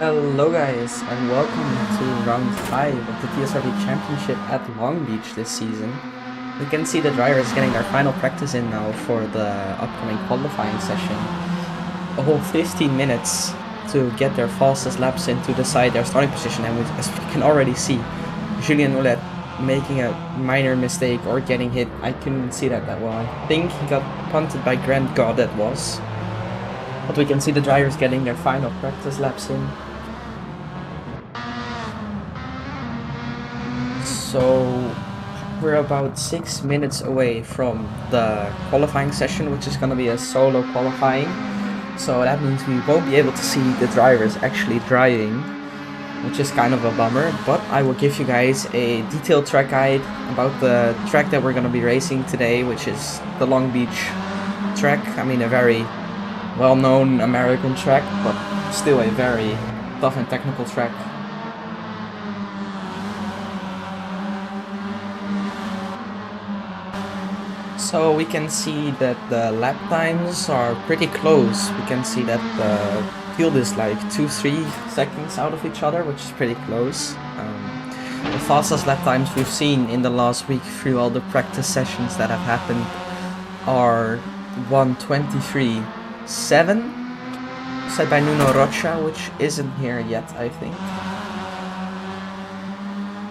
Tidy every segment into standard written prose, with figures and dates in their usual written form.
Hello guys and welcome to round 5 of the TSRB Championship at Long Beach this season. We can see the drivers getting their final practice in now for the upcoming qualifying session. A whole 15 minutes to get their fastest laps in to decide their starting position, and as we can already see, Julien Oulet making a minor mistake or getting hit. I couldn't see that well. I think he got punted by Grant God, that was. But we can see the drivers getting their final practice laps in. So we're about 6 minutes away from the qualifying session, which is going to be a solo qualifying. So that means we won't be able to see the drivers actually driving, which is kind of a bummer. But I will give you guys a detailed track guide about the track that we're going to be racing today, which is the Long Beach track. I mean, a very well-known American track, but still a very tough and technical track. So we can see that the lap times are pretty close. We can see that the field is like 2-3 seconds out of each other, which is pretty close. The fastest lap times we've seen in the last week through all the practice sessions that have happened are 1:23.7, said by Nuno Rocha, which isn't here yet, I think.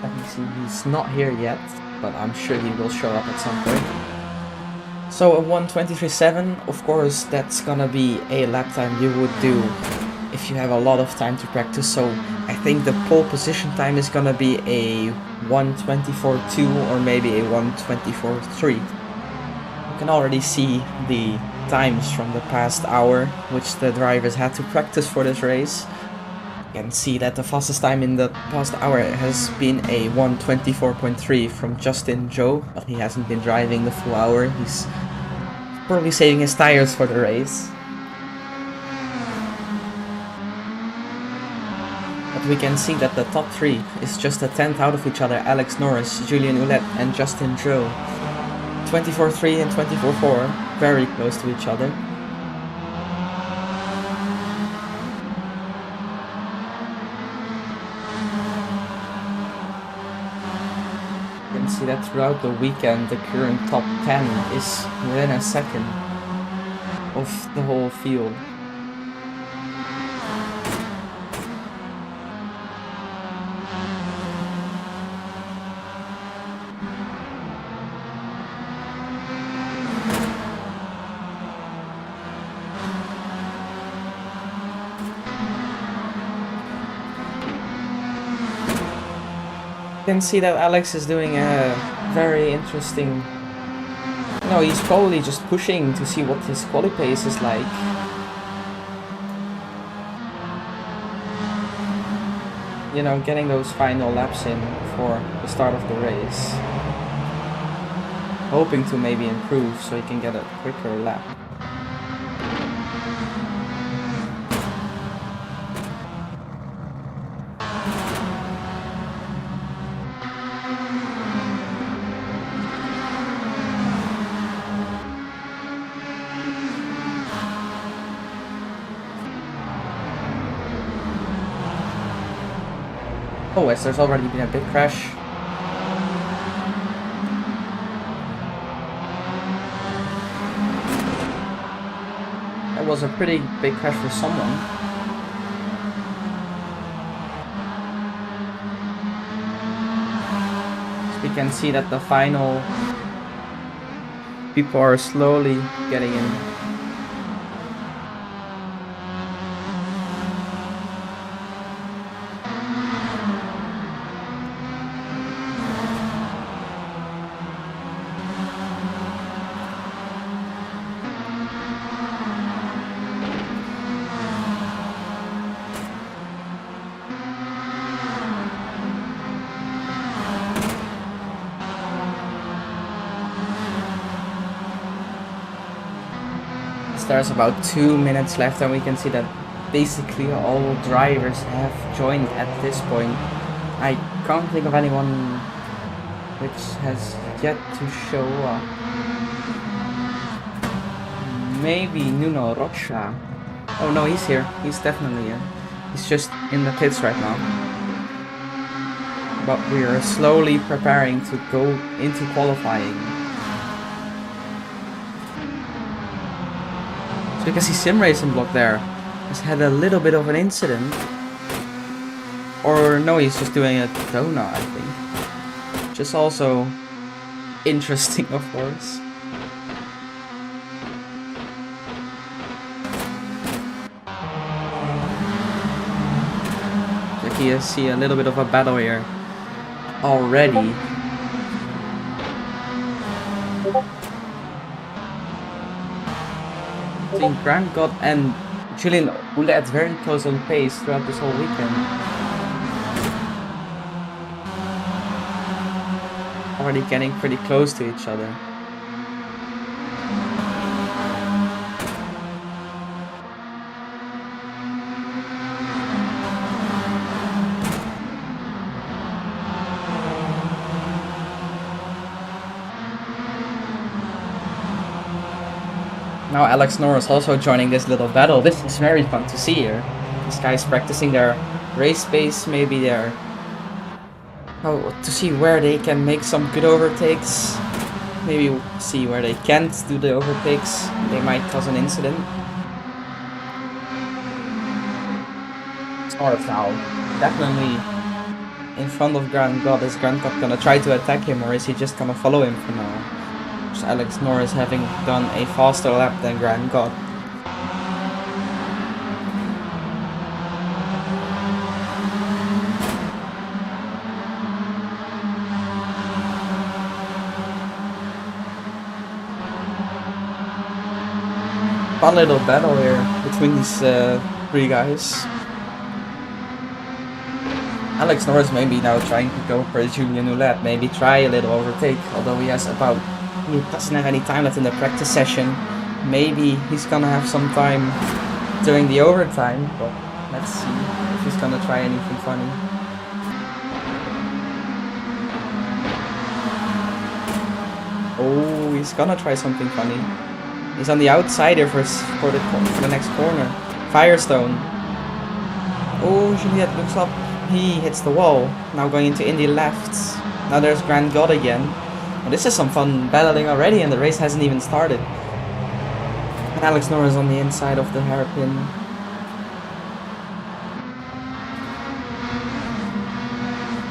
Let me see, he's not here yet, but I'm sure he will show up at some point. So a 1:23.7, of course, that's gonna be a lap time you would do if you have a lot of time to practice. So I think the pole position time is gonna be a 1:24.2 or maybe a 1:24.3. You can already see the times from the past hour, which the drivers had to practice for this race. You can see that the fastest time in the past hour has been a 1:24.3 from Justin Joe, but he hasn't been driving the full hour. He's probably saving his tires for the race. But we can see that the top 3 is just a tenth out of each other: Alex Norris, Julien Oulet and Justin Joe. 24.3 and 24.4, very close to each other. You can see that throughout the weekend the current top 10 is within a second of the whole field. You can see that Alex is doing a very interesting... No, he's probably just pushing to see what his quali pace is like. You know, getting those final laps in for the start of the race. Hoping to maybe improve so he can get a quicker lap. Oh, yes, there's already been a big crash. That was a pretty big crash for someone. So we can see that the final people are slowly getting in. There's about 2 minutes left, and we can see that basically all drivers have joined at this point. I can't think of anyone which has yet to show up. Maybe Nuno Rocha. Oh no, he's here. He's definitely here. He's just in the pits right now. But we are slowly preparing to go into qualifying. So you can see Sim Racing Block there has had a little bit of an incident. Or no, he's just doing a donut, I think. Which is also interesting, of course. So you see a little bit of a battle here already. Between Grand God and Julian Oulet very close on pace throughout this whole weekend. Already getting pretty close to each other. Now Alex Norris also joining this little battle. This is very fun to see here. These guys practicing their race pace, maybe their... to see where they can make some good overtakes. Maybe see where they can't do the overtakes. They might cause an incident. Norris now definitely in front of Grand God. Is Grand God gonna try to attack him, or is he just gonna follow him for now? Alex Norris having done a faster lap than Grand God. Fun little battle here between these three guys. Alex Norris maybe now trying to go for Julian Oulet, maybe try a little overtake, although he doesn't have any time left in the practice session. Maybe he's gonna have some time during the overtime, but let's see if he's gonna try anything funny. Oh, he's gonna try something funny. He's on the outside here for the next corner. Firestone. Oh, Juliet looks up. He hits the wall. Now going into Indy left. Now there's Grand God again. Well, this is some fun battling already, and the race hasn't even started. And Alex Norris on the inside of the hairpin.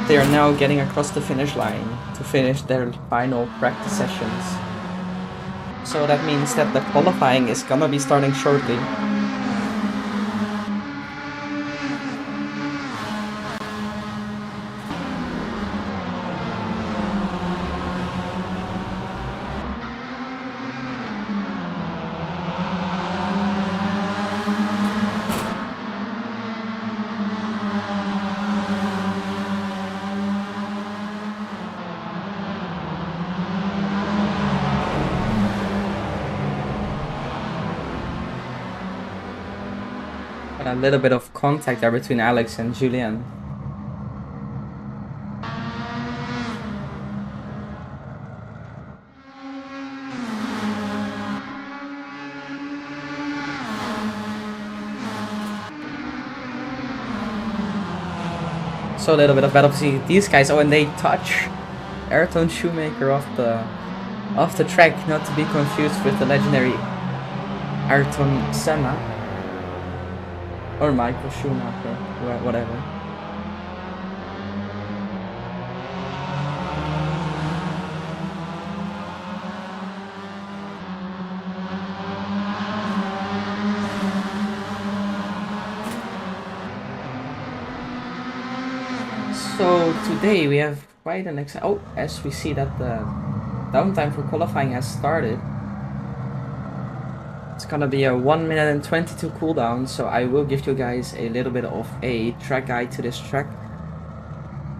They are now getting across the finish line to finish their final practice sessions. So that means that the qualifying is gonna be starting shortly. A little bit of contact there between Alex and Julian. So a little bit of battle to see these guys. Oh, and they touch Ayrton Shoemaker off the track, not to be confused with the legendary Ayrton Senna. Or Michael Schumacher, whatever. So today we have quite an as we see that the downtime for qualifying has started. It's gonna be a 1 minute and 22 cooldown, so I will give you guys a little bit of a track guide to this track.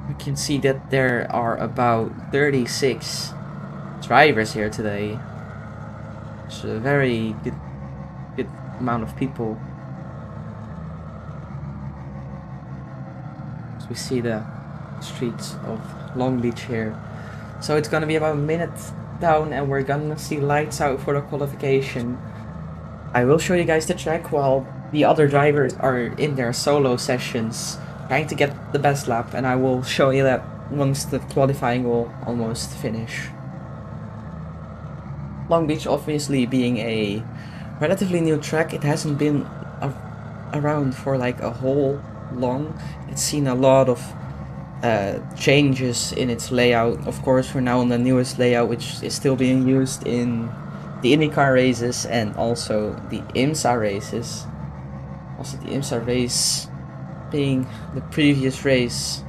You can see that there are about 36 drivers here today. It's a very good amount of people. So we see the streets of Long Beach here. So it's gonna be about a minute down, and we're gonna see lights out for the qualification. I will show you guys the track while the other drivers are in their solo sessions trying to get the best lap, and I will show you that once the qualifying will almost finish. Long Beach obviously being a relatively new track, it hasn't been around for like a whole long. It's seen a lot of changes in its layout. Of course, we're now on the newest layout, which is still being used in the IndyCar races and also the IMSA races. Also, the IMSA race being the previous race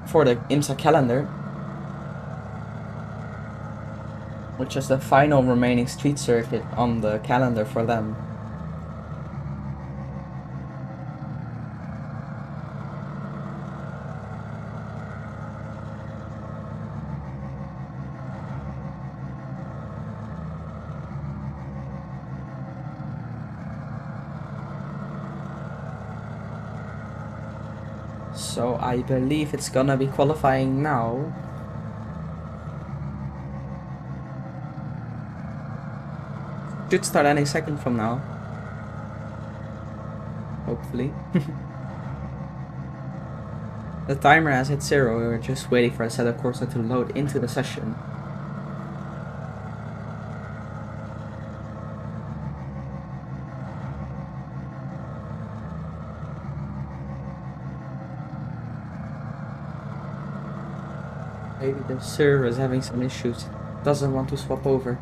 for the IMSA calendar, which is the final remaining street circuit on the calendar for them. So I believe it's gonna be qualifying now. Should start any second from now. Hopefully. The timer has hit 0, we're just waiting for Assetto Corsa to load into the session. Maybe the server is having some issues. Doesn't want to swap over.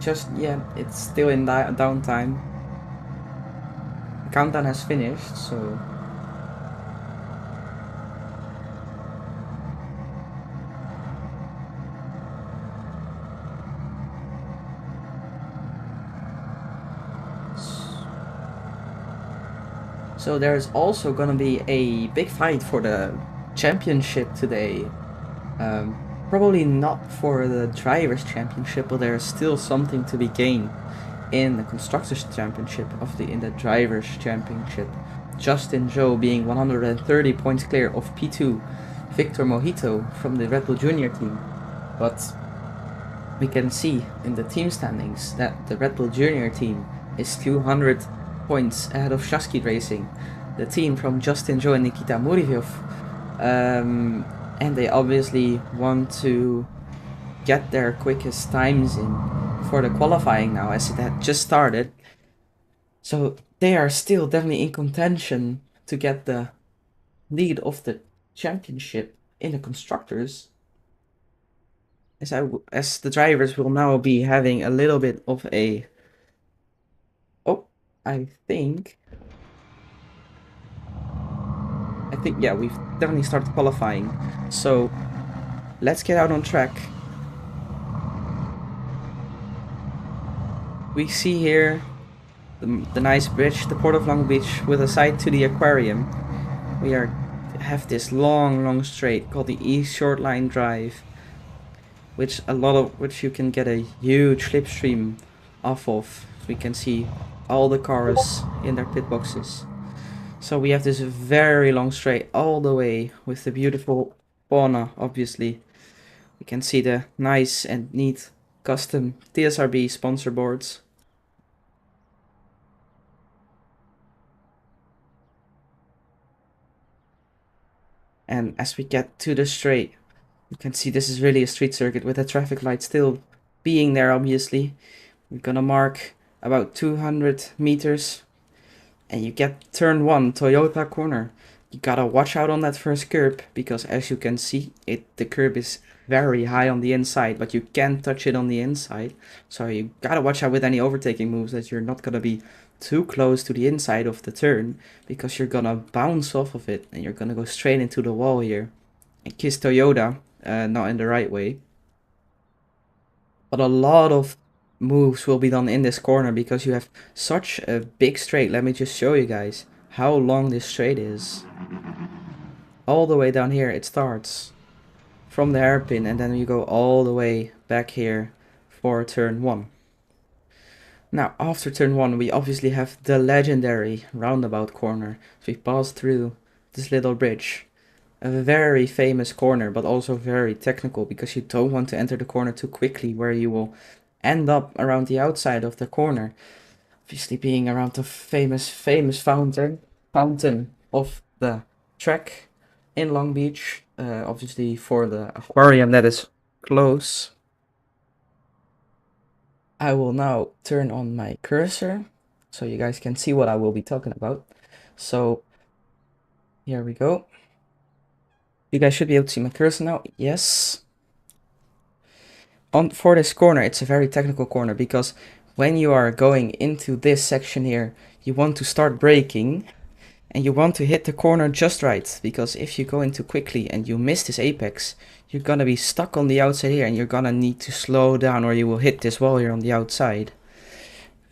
Just, yeah, it's still in downtime. The countdown has finished, so... So there's also gonna be a big fight for the championship today. Probably not for the Drivers' Championship, but there's still something to be gained in the Constructors' Championship in the Drivers' Championship. Justin Zhou being 130 points clear of P2 Victor Mojito from the Red Bull Junior team. But we can see in the team standings that the Red Bull Junior team is 200 points ahead of Shaski Racing, the team from Justin Zhou and Nikita Murivyov. And they obviously want to get their quickest times in for the qualifying now, as it had just started. So they are still definitely in contention to get the lead of the championship in the constructors. As the drivers will now be having a little bit of a... Oh, I think, yeah, we've definitely started qualifying. So let's get out on track. We see here the nice bridge, the Port of Long Beach, with a side to the aquarium. We have this long straight called the East Short Line Drive, which you can get a huge slipstream off of. We can see all the cars in their pit boxes. So we have this very long straight all the way with the beautiful fauna, obviously. We can see the nice and neat custom TSRB sponsor boards. And as we get to the straight, you can see this is really a street circuit with the traffic light still being there, obviously. We're gonna mark about 200 meters. And you get turn 1, Toyota corner. You gotta watch out on that first curb, because as you can see, the curb is very high on the inside, but you can't touch it on the inside. So you gotta watch out with any overtaking moves that you're not gonna be too close to the inside of the turn, because you're gonna bounce off of it and you're gonna go straight into the wall here and kiss Toyota, not in the right way. But a lot of moves will be done in this corner because you have such a big straight. Let me just show you guys how long this straight is. All the way down here it starts from the hairpin, and then you go all the way back here for turn 1. Now after turn 1 we obviously have the legendary roundabout corner. So we pass through this little bridge. A very famous corner, but also very technical, because you don't want to enter the corner too quickly, where you will end up around the outside of the corner. Obviously being around the famous fountain of the track in Long Beach. Obviously for the aquarium that is close. I will now turn on my cursor so you guys can see what I will be talking about. So here we go. You guys should be able to see my cursor now. Yes. For this corner, it's a very technical corner because when you are going into this section here, you want to start braking and you want to hit the corner just right, because if you go in too quickly and you miss this apex, you're gonna be stuck on the outside here and you're gonna need to slow down or you will hit this wall here on the outside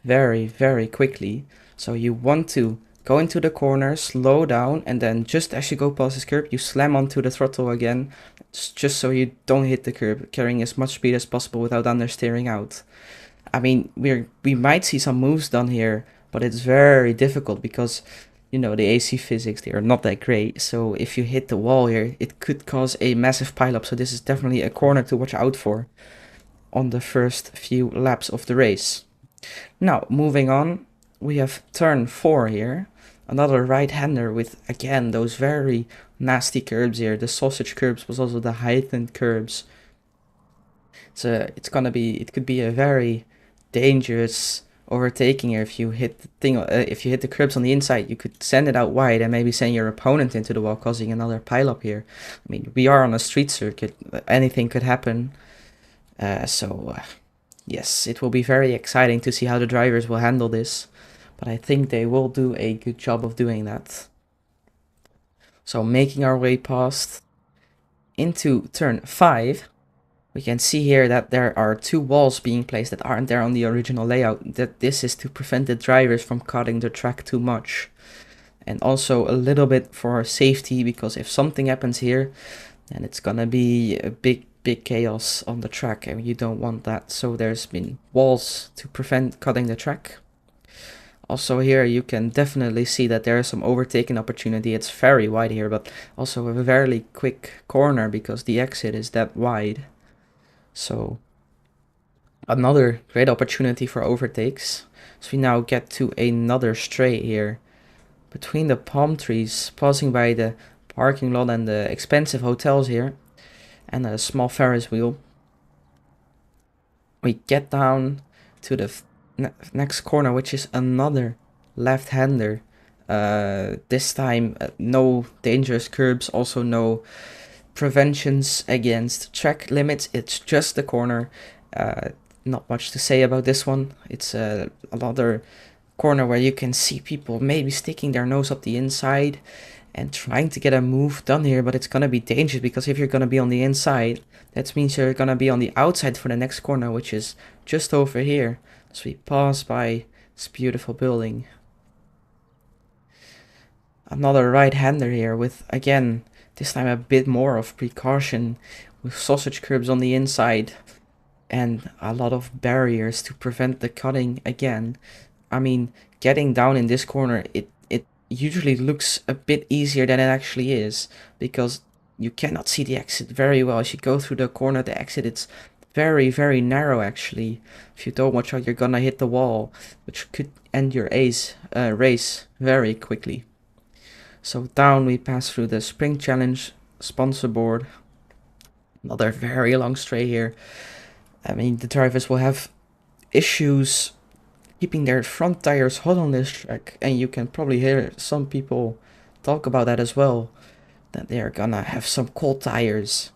very quickly. So you want to go into the corner, slow down, and then just as you go past this curb, you slam onto the throttle again, just so you don't hit the curb, carrying as much speed as possible without understeering out. I mean, we might see some moves done here, but it's very difficult because, you know, the AC physics, they are not that great. So if you hit the wall here, it could cause a massive pileup. So this is definitely a corner to watch out for on the first few laps of the race. Now, moving on, we have turn 4 here. Another right-hander with, again, those very nasty curbs here. The sausage curbs was also the heightened curbs. So it could be a very dangerous overtaking here if you hit the thing. If you hit the curbs on the inside, you could send it out wide and maybe send your opponent into the wall, causing another pileup here. I mean, we are on a street circuit. Anything could happen. Yes, it will be very exciting to see how the drivers will handle this, but I think they will do a good job of doing that. So making our way past into turn 5, we can see here that there are 2 walls being placed that aren't there on the original layout. That this is to prevent the drivers from cutting the track too much. And also a little bit for safety, because if something happens here, then it's gonna be a big chaos on the track and you don't want that. So there's been walls to prevent cutting the track. Also here you can definitely see that there is some overtaking opportunity. It's very wide here, but also a very quick corner because the exit is that wide. So another great opportunity for overtakes. So we now get to another straight here between the palm trees, passing by the parking lot and the expensive hotels here, and a small Ferris wheel. We get down to the next corner, which is another left-hander. This time no dangerous curbs, also no preventions against track limits. It's just the corner. Not much to say about this one. It's another corner where you can see people maybe sticking their nose up the inside and trying to get a move done here, but it's gonna be dangerous because if you're gonna be on the inside, that means you're gonna be on the outside for the next corner, which is just over here. So we pass by this beautiful building. Another right-hander here with, again, this time a bit more of precaution with sausage curbs on the inside and a lot of barriers to prevent the cutting again. I mean, getting down in this corner, it usually looks a bit easier than it actually is, because you cannot see the exit very well. As you go through the corner, the exit, it's very narrow actually. If you don't watch out, you're gonna hit the wall, which could end your race very quickly. So down we pass through the Spring Challenge sponsor board. Another very long straight here. I mean, the drivers will have issues keeping their front tires hot on this track, and you can probably hear some people talk about that as well, that they are gonna have some cold tires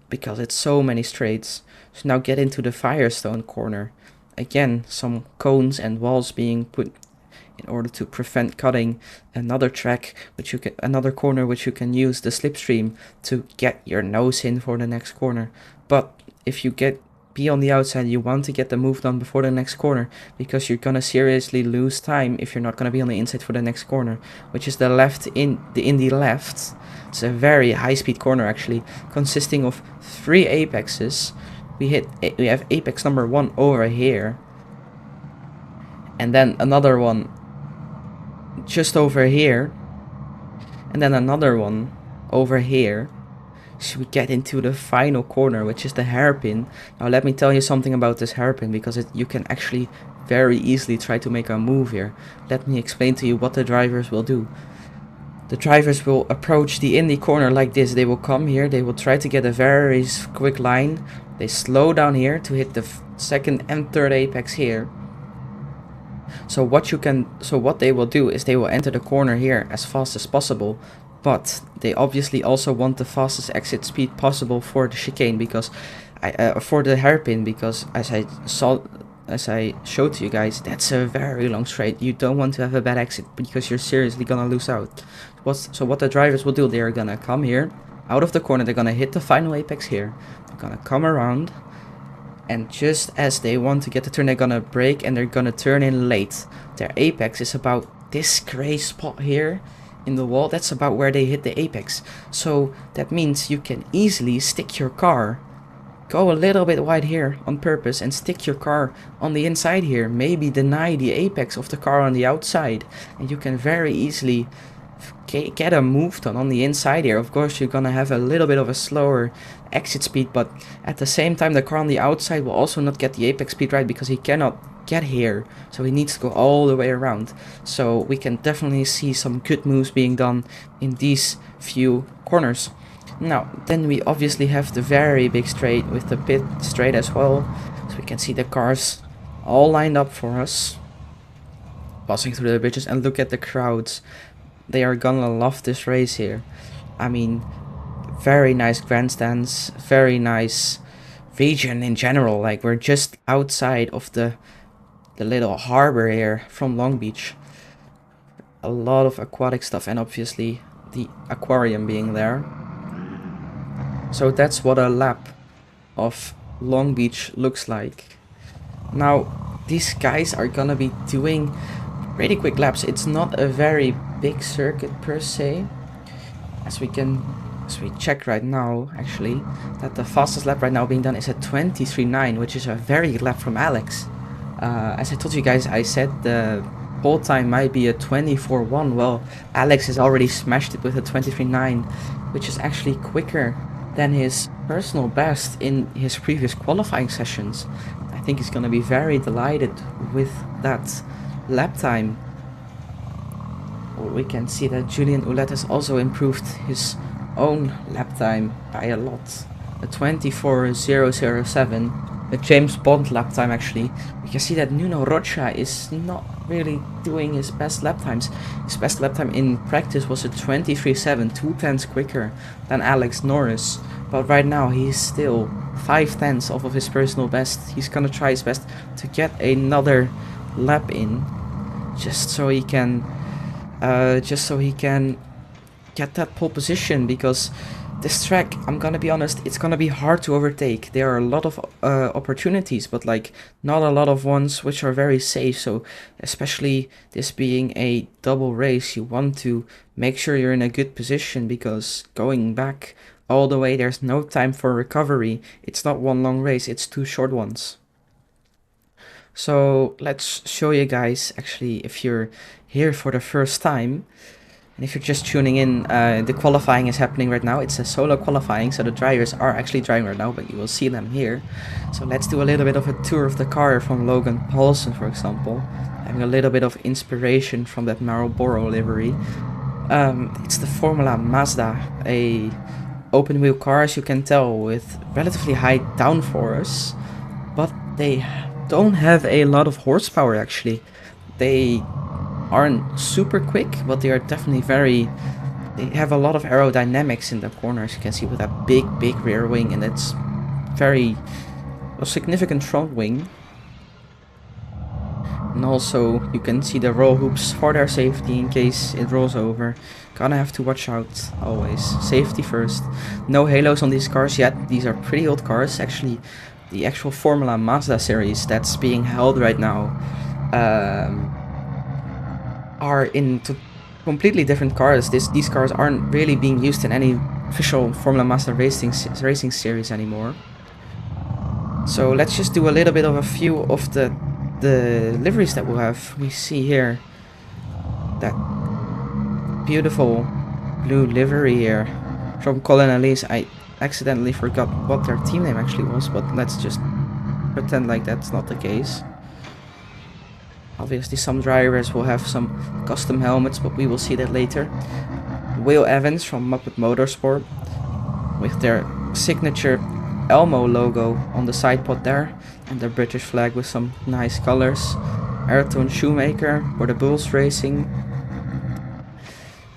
because it's so many straights. So now get into the Firestone corner. Again, some cones and walls being put in order to prevent cutting. Another track which another corner which you can use the slipstream to get your nose in for the next corner. But if you be on the outside, you want to get the move done before the next corner, because you're gonna seriously lose time if you're not gonna be on the inside for the next corner, which is the left in the left. It's a very high-speed corner actually, consisting of 3 apexes. We have apex number 1 over here, and then another one just over here, and then another one over here. So we get into the final corner, which is the hairpin. Now let me tell you something about this hairpin, because you can actually very easily try to make a move here. Let me explain to you what the drivers will do. The drivers will approach the Indy corner like this. They will come here, they will try to get a very quick line. They slow down here to hit the second and third apex here. So what they will do is they will enter the corner here as fast as possible, but they obviously also want the fastest exit speed possible for the chicane, because for the hairpin, because as I showed to you guys, that's a very long straight. You don't want to have a bad exit because you're seriously gonna lose out. So what the drivers will do, they are gonna come here out of the corner, they're gonna hit the final apex here, they're gonna come around, and just as they want to get the turn, they're gonna brake and they're gonna turn in late. Their apex is about this gray spot here in the wall. That's about where they hit the apex. So that means you can easily stick your car, go a little bit wide here on purpose and stick your car on the inside here, maybe deny the apex of the car on the outside, and you can very easily get a move done on the inside here. Of course you're gonna have a little bit of a slower exit speed, but at the same time the car on the outside will also not get the apex speed right because he cannot get here, so he needs to go all the way around. So we can definitely see some good moves being done in these few corners. Now then we obviously have the very big straight with the pit straight as well, so we can see the cars all lined up for us passing through the bridges, and look at the crowds. They are gonna love this race here. I mean, very nice grandstands, very nice region in general. Like, we're just outside of the little harbor here from Long Beach. A lot of aquatic stuff, and obviously the aquarium being there. So that's what a lap of Long Beach looks like. Now these guys are gonna be doing pretty quick laps. It's not a very big circuit per se, as we check right now actually, that the fastest lap right now being done is at 23.9, which is a very good lap from Alex. As I told you guys, I said the whole time might be a 24.1. Well, Alex has already smashed it with a 23.9, which is actually quicker than his personal best in his previous qualifying sessions. I think he's gonna be very delighted with that lap time. We can see that Julian Ouellette has also improved his own lap time by a lot. A 24.007, a James Bond lap time actually. We can see that Nuno Rocha is not really doing his best lap times. His best lap time in practice was a 23.7, 2/10 quicker than Alex Norris. But right now he's still 5/10 off of his personal best. He's gonna try his best to get another lap in, just so he can get that pole position, because this track, I'm gonna be honest, it's gonna be hard to overtake. There are a lot of opportunities, but like not a lot of ones which are very safe. So especially this being a double race, you want to make sure you're in a good position, because going back all the way, there's no time for recovery. It's not one long race, it's two short ones. So let's show you guys, actually, if you're here for the first time, and if you're just tuning in, the qualifying is happening right now. It's a solo qualifying, so the drivers are actually driving right now, but you will see them here. So let's do a little bit of a tour of the car from Logan Paulson, for example, having a little bit of inspiration from that Marlboro livery. It's the Formula Mazda, a open wheel car, as you can tell, with relatively high downforce, but they don't have a lot of horsepower actually. They aren't super quick, but they are definitely they have a lot of aerodynamics in the corners. You can see with that big rear wing, and it's very a significant front wing. And also you can see the roll hoops for their safety in case it rolls over. Gonna have to watch out always. Safety first. No halos on these cars yet. These are pretty old cars actually. The actual Formula Mazda series that's being held right now are in completely different cars. These cars aren't really being used in any official Formula Mazda racing series anymore. So let's just do a little bit of a few of the liveries that we'll have. We see here that beautiful blue livery here from Colin Elise. I accidentally forgot what their team name actually was, but let's just pretend like that's not the case. Obviously some drivers will have some custom helmets, but we will see that later. Will Evans from Muppet Motorsport with their signature Elmo logo on the side pod there, and the British flag with some nice colors. Ayrton Shoemaker for the Bulls Racing,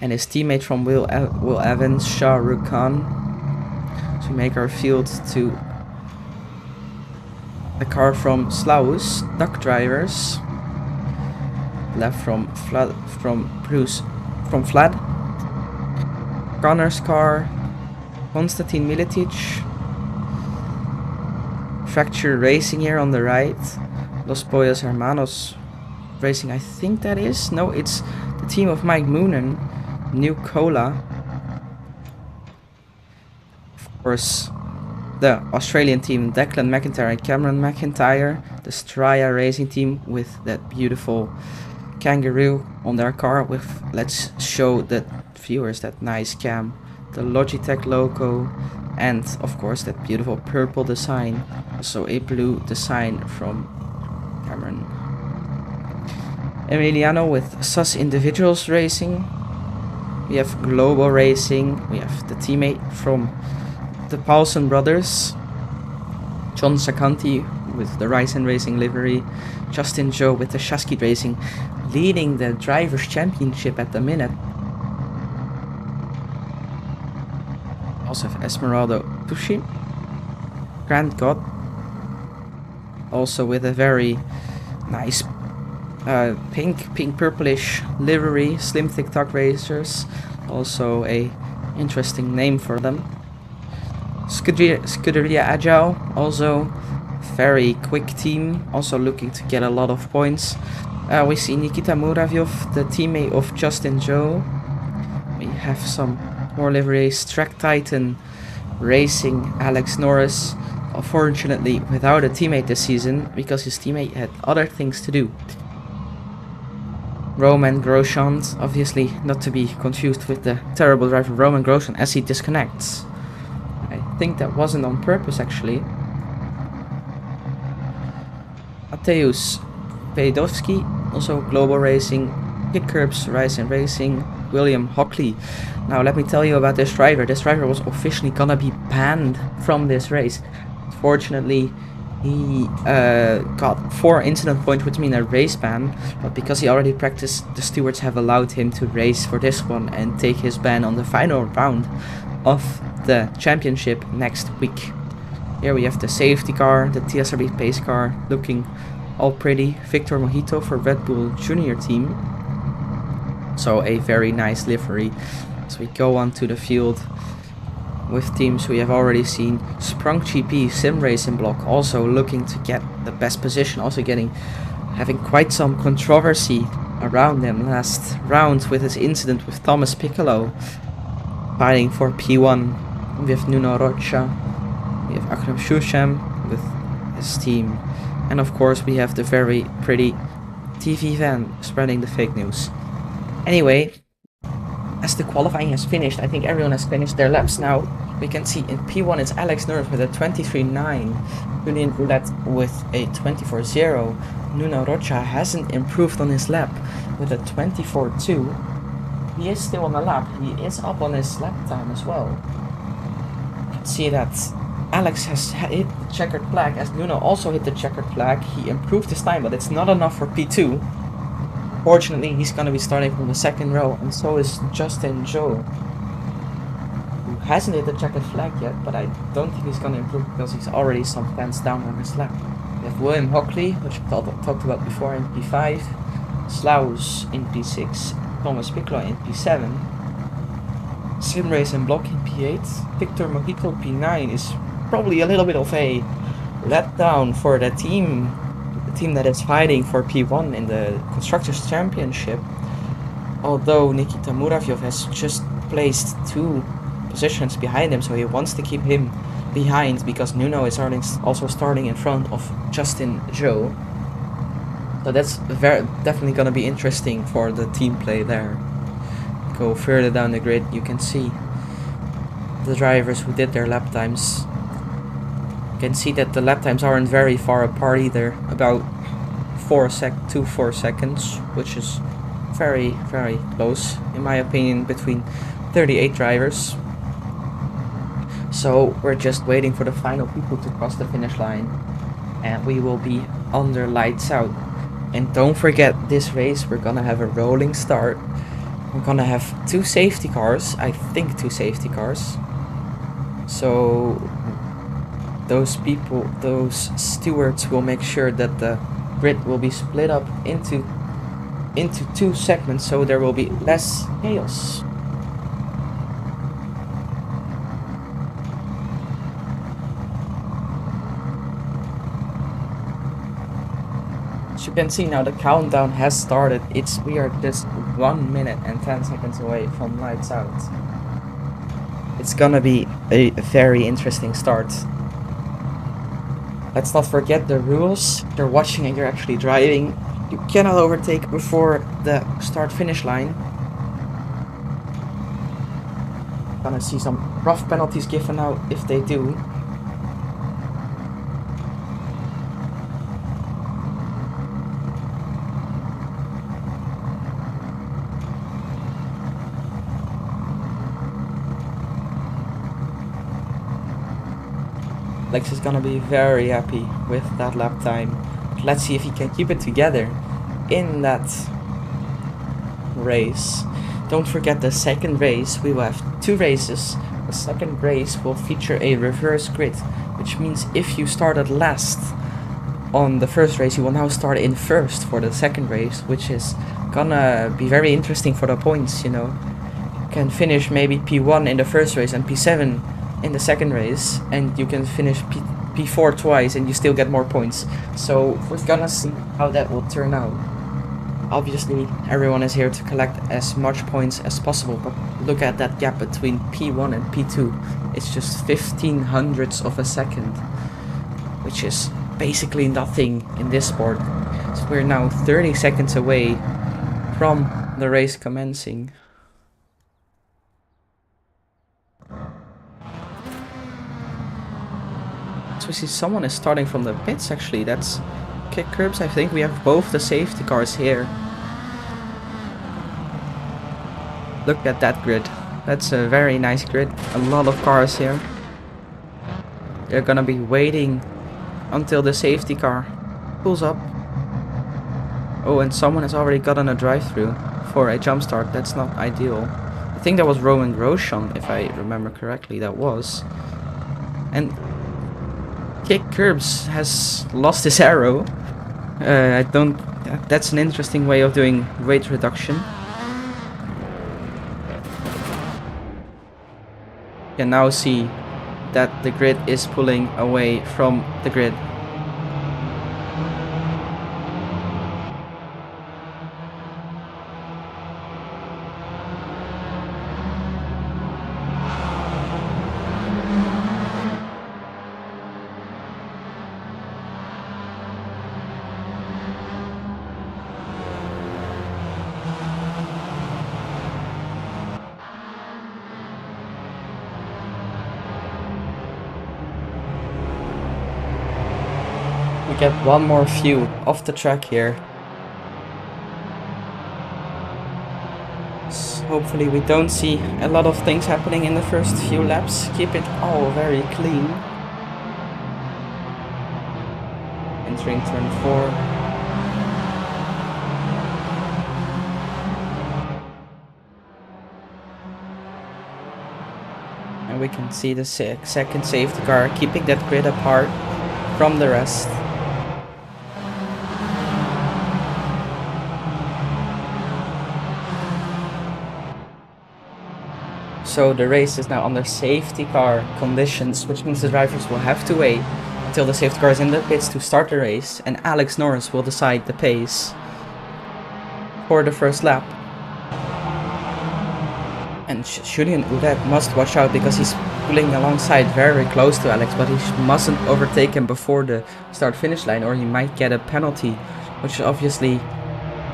and his teammate from Will Evans, Shah Rukh Khan. So we make our field to the car from Slaus, Duck Drivers. Left from Vlad. Connor's car, Konstantin Militic. Fracture Racing here on the right. Los Pollos Hermanos Racing, I think that is. No, it's the team of Mike Moonen. New Cola. Of course, the Australian team, Declan McIntyre and Cameron McIntyre. The Straya Racing team with that beautiful kangaroo on their car. With, let's show the viewers that nice cam. The Logitech logo. And of course that beautiful purple design. Also a blue design from Cameron. Emiliano with Sus Individuals Racing. We have Global Racing. We have the teammate from the Paulson brothers. John Sacanti with the Ryzen Racing livery. Justin Joe with the Shaskit Racing leading the Drivers' Championship at the minute. Also have Esmeralda Tushi. Grant God. Also with a very nice pink purplish livery. Slim Thick Tuck Racers. Also a interesting name for them. Scuderia Agile. Also very quick team. Also looking to get a lot of points. We see Nikita Muravyov, the teammate of Justin Joe. We have some more liveries. Track Titan Racing, Alex Norris. Unfortunately without a teammate this season because his teammate had other things to do. Roman Grosjean, obviously not to be confused with the terrible driver Roman Grosjean as he disconnects. I think that wasn't on purpose actually. Mateusz Pedowski, also Global Racing. Kid Curbs, Ryzen Racing. William Hockley. Now let me tell you about this driver. This driver was officially gonna be banned from this race. Fortunately, he got 4 incident points, which means a race ban. But because he already practiced, the stewards have allowed him to race for this one and take his ban on the final round of the championship next week. Here we have the safety car, the TSRB pace car, looking all pretty. Victor Mojito for Red Bull Junior team. So a very nice livery. So we go on to the field with teams we have already seen. Sprung GP Sim Racing Block also looking to get the best position. Also having quite some controversy around them last round with his incident with Thomas Piccolo. Fighting for P1. We have Nuno Rocha. We have Akram Shusham with his team. And of course we have the very pretty TV van spreading the fake news. Anyway, as the qualifying has finished, I think everyone has finished their laps now. We can see in P1 it's Alex Norris with a 23.9, Julian Roulette with a 24.0. Nuno Rocha hasn't improved on his lap with a 24.2. He is still on the lap, he is up on his lap time as well. You can see that Alex has hit the checkered flag, as Nuno also hit the checkered flag. He improved his time, but it's not enough for P2. Fortunately, he's going to be starting from the second row, and so is Justin Joe, who hasn't hit the checkered flag yet, but I don't think he's going to improve because he's already some fans down on his lap. We have William Hockley, which we talked about before, in P5, Slaus in P6, Thomas Piccolo in P7, Sim Racing Block in P8, Victor Mojito P9 is probably a little bit of a letdown for the team that is fighting for P1 in the Constructors' Championship. Although Nikita Muravyov has just placed 2 positions behind him, so he wants to keep him behind because Nuno is also starting in front of Justin Joe. So that's definitely going to be interesting for the team play there. Go further down the grid, you can see the drivers who did their lap times. You can see that the lap times aren't very far apart either, about 4 seconds, which is very, very close, in my opinion, between 38 drivers. So we're just waiting for the final people to cross the finish line, and we will be under lights out. And don't forget, this race we're gonna have a rolling start. We're gonna have 2 safety cars, I think 2 safety cars. So those stewards will make sure that the grid will be split up into 2 segments, so there will be less chaos. As you can see now, the countdown has started. We are just 1 minute and 10 seconds away from lights out. It's gonna be a very interesting start. Let's not forget the rules. If you're watching and you're actually driving, you cannot overtake before the start-finish line. Gonna see some rough penalties given out if they do. Alex is gonna be very happy with that lap time. But let's see if he can keep it together in that race. Don't forget, the second race, we will have 2 races. The second race will feature a reverse grid, which means if you started last on the first race, you will now start in first for the second race, which is gonna be very interesting for the points, you know. You can finish maybe P1 in the first race and P7 in the second race, and you can finish P4 twice and you still get more points. So we're gonna see how that will turn out. Obviously everyone is here to collect as much points as possible, but look at that gap between P1 and P2. It's just 15 hundredths of a second, which is basically nothing in this sport. So we're now 30 seconds away from the race commencing. So we see someone is starting from the pits actually. That's kick curbs. I think we have both the safety cars here. Look at that grid. That's a very nice grid. A lot of cars here. They're gonna be waiting until the safety car pulls up. Oh, and someone has already gotten a drive-through for a jump start. That's not ideal. I think that was Roman Grosjean, if I remember correctly. That was. And Kick Curbs has lost his arrow. That's an interesting way of doing weight reduction. You can now see that the grid is pulling away from the grid. We get one more view of the track here. So hopefully we don't see a lot of things happening in the first few laps. Keep it all very clean. Entering turn 4. And we can see the second safety car keeping that grid apart from the rest. So the race is now under safety car conditions, which means the drivers will have to wait until the safety car is in the pits to start the race, and Alex Norris will decide the pace for the first lap. And Julian Oudet must watch out because he's pulling alongside very close to Alex, but he mustn't overtake him before the start-finish line or he might get a penalty, which is obviously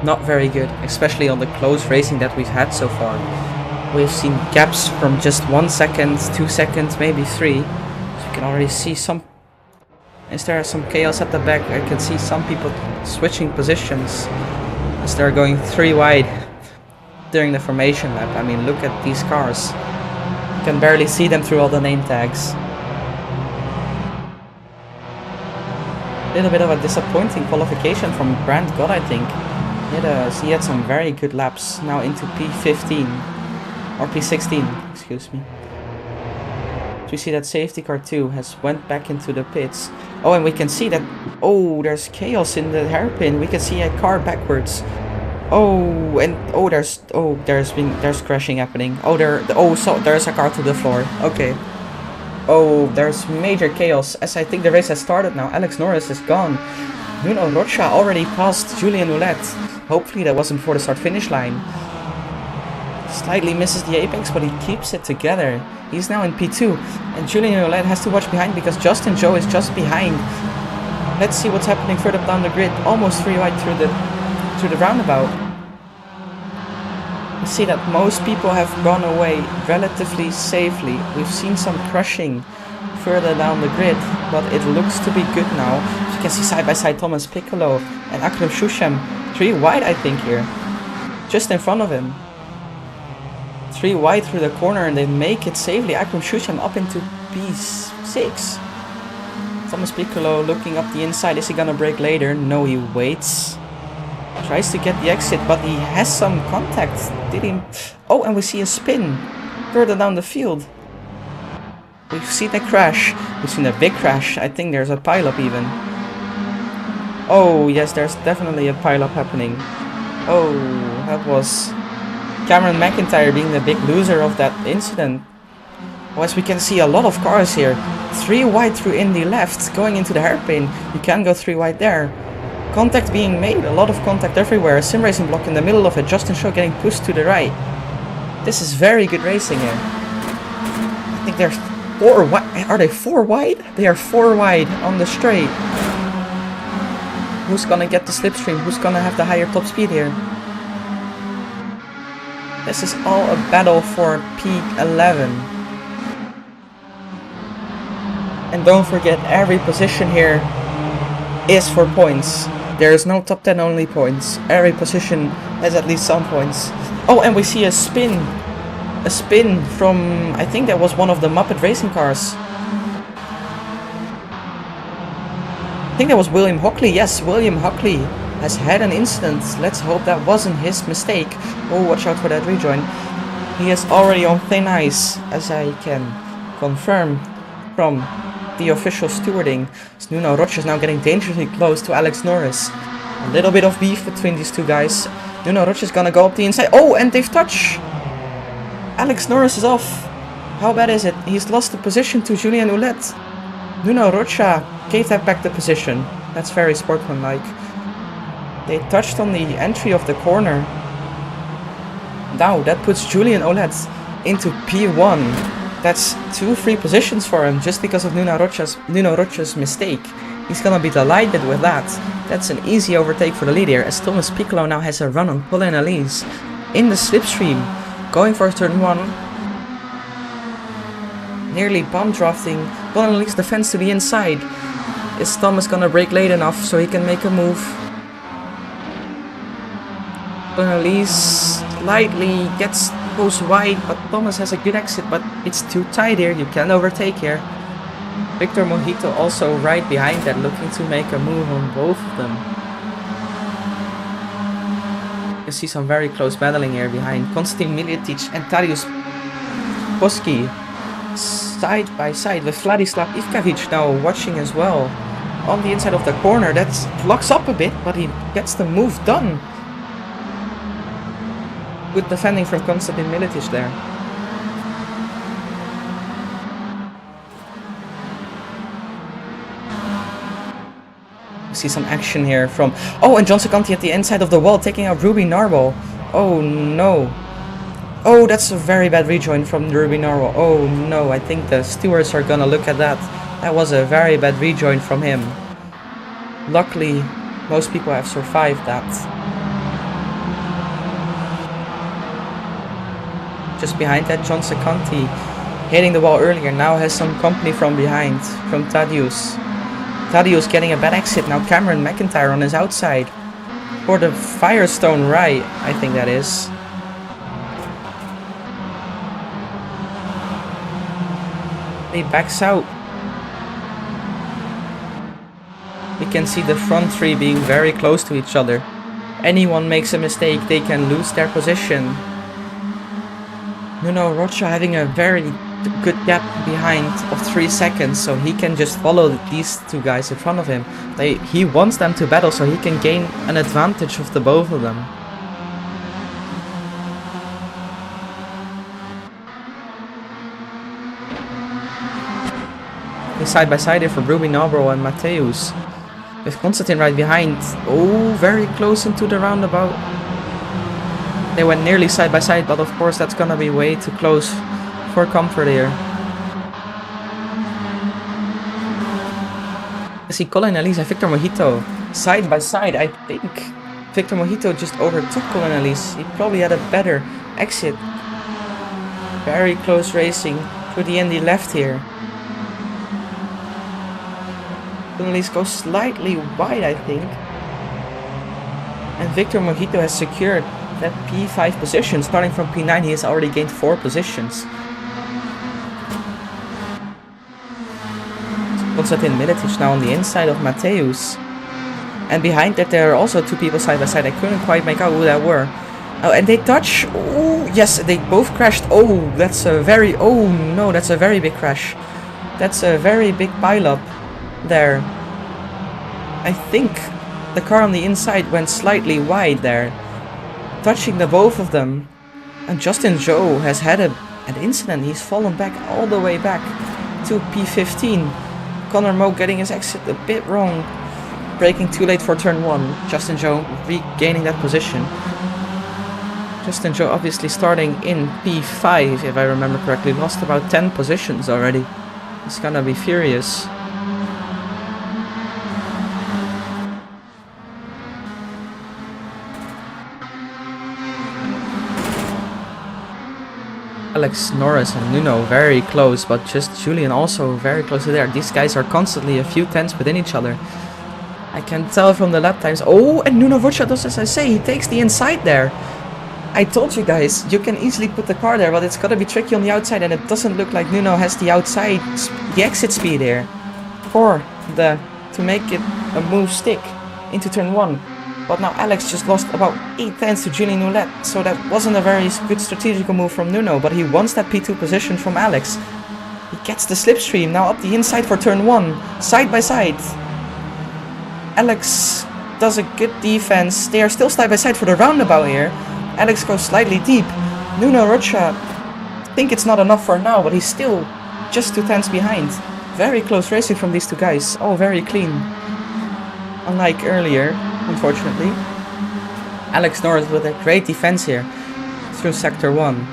not very good, especially on the close racing that we've had so far. We've seen gaps from just 1 second, 2 seconds, maybe 3. So you can already see some Is there some chaos at the back? I can see some people switching positions as they're going 3 wide during the formation lap. I mean, look at these cars. You can barely see them through all the name tags. A little bit of a disappointing qualification from Grant God, I think. He had some very good laps, now into P15 or P16, excuse me. We see that safety car 2 has went back into the pits. Oh, and we can see that, oh, there's chaos in the hairpin. We can see a car backwards. Oh, and oh, there's crashing happening. Oh, so there's a car to the floor. Okay. Oh, there's major chaos as I think the race has started now. Alex Norris is gone. Nuno Rocha already passed Julian Oulet. Hopefully that wasn't before the start-finish line. Slightly misses the apex, but he keeps it together. He's now in P2, and Julian Oulet has to watch behind because Justin Joe is just behind. Let's see what's happening further down the grid. Almost 3 wide through the roundabout. We see that most people have gone away relatively safely. We've seen some crushing further down the grid, but it looks to be good now. As you can see side by side Thomas Piccolo and Akram Shushem. 3 wide, I think, here. Just in front of him. 3 wide through the corner, and they make it safely. Akram Shushem up into P6. Thomas Piccolo looking up the inside. Is he gonna brake later? No, he waits. Tries to get the exit, but he has some contact. Did he? Oh, and we see a spin further down the field. We've seen a crash. We've seen a big crash. I think there's a pileup even. Oh, yes, there's definitely a pileup happening. Oh, that was Cameron McIntyre being the big loser of that incident. Oh, as we can see a lot of cars here. 3 wide through Indy left, going into the hairpin. You can go 3 wide there. Contact being made, a lot of contact everywhere. A sim racing block in the middle of it. Justin Shaw getting pushed to the right. This is very good racing here. I think there's 4 wide. Are they 4 wide? They are 4 wide on the straight. Who's gonna get the slipstream? Who's gonna have the higher top speed here? This is all a battle for P11. And don't forget, every position here is for points. There is no top 10 only points. Every position has at least some points. Oh, and we see a spin. A spin from, I think that was one of the Muppet racing cars. I think that was William Hockley. Yes, William Hockley has had an incident. Let's hope that wasn't his mistake. Oh, watch out for that rejoin. He is already on thin ice, as I can confirm from the official stewarding. Nuno Rocha is now getting dangerously close to Alex Norris. A little bit of beef between these two guys. Nuno Rocha is gonna go up the inside. Oh, and they've touched. Alex Norris is off. How bad is it? He's lost the position to Julian Oulet. Nuno Rocha gave that back the position. That's very sportsmanlike. They touched on the entry of the corner. Now that puts Julian Oulet into P1. That's 2 free positions for him just because of Nuno Rocha's mistake. He's gonna be delighted with that. That's an easy overtake for the lead here, as Thomas Piccolo now has a run on Colin Elise in the slipstream, going for turn 1. Nearly bomb drafting. Colin Elise defends to the inside. Is Thomas gonna brake late enough so he can make a move? Colin Elise slightly goes wide, but Thomas has a good exit, but it's too tight here. You can overtake here. Victor Mojito also right behind that, looking to make a move on both of them. You see some very close battling here behind. Konstantin Miljetic and Tadeusz Poski side by side with Vladislav Ivkovic now watching as well. On the inside of the corner, that locks up a bit, but he gets the move done. Good defending from Konstantin Miljetic there. We see some action here from... Oh, and John Seconti at the inside of the wall taking out Ruby Narwhal. Oh no. Oh, that's a very bad rejoin from Ruby Narwhal. Oh no, I think the stewards are gonna look at that. That was a very bad rejoin from him. Luckily, most people have survived that. Just behind that, John Seconti hitting the wall earlier, now has some company from behind, from Tadeusz. Tadeusz getting a bad exit. Now Cameron McIntyre on his outside. For the Firestone right, I think that is. He backs out. We can see the front three being very close to each other. Anyone makes a mistake, they can lose their position. Nuno Rocha having a very good gap behind of 3 seconds, so he can just follow these two guys in front of him. He wants them to battle so he can gain an advantage of the both of them. Side by side here for Ruben Nobro and Mateusz. With Konstantin right behind. Oh, very close into the roundabout. They went nearly side by side, but of course that's gonna be way too close for comfort here. I see Colin Elise and Victor Mojito side by side. I think Victor Mojito just overtook Colin Elise. He probably had a better exit. Very close racing through the Indy left here. Colin Elise goes slightly wide, I think. And Victor Mojito has secured that P5 position. Starting from P9, he has already gained 4 positions. Konstantin Militic now on the inside of Mateusz. And behind that there are also 2 people side by side. I couldn't quite make out who that were. Oh, and they touch. Oh, yes, they both crashed. Oh, that's a very... Oh, no, that's a very big crash. That's a very big pileup there. I think the car on the inside went slightly wide there, touching the both of them. And Justin Joe has had an incident. He's fallen back all the way back to P15. Connor Moe getting his exit a bit wrong, braking too late for turn 1. Justin Joe regaining that position. Justin Joe obviously starting in P5, if I remember correctly, lost about 10 positions already. He's gonna be furious. Alex Norris and Nuno very close, but just Julian also very close to there. These guys are constantly a few tenths within each other. I can tell from the lap times. Oh, and Nuno Rocha does as I say, he takes the inside there. I told you guys, you can easily put the car there, but it's gotta be tricky on the outside, and it doesn't look like Nuno has the outside, the exit speed here to make it a move stick into turn 1. But now Alex just lost about 8 tenths to Julian Noulet, so that wasn't a very good strategical move from Nuno, but he wants that P2 position from Alex. He gets the slipstream, now up the inside for turn 1, side by side. Alex does a good defense. They are still side by side for the roundabout here. Alex goes slightly deep. Nuno Rocha, I think it's not enough for now, but he's still just 2 tenths behind. Very close racing from these two guys, all very clean. Unlike earlier, unfortunately. Alex Norris with a great defense here through sector 1.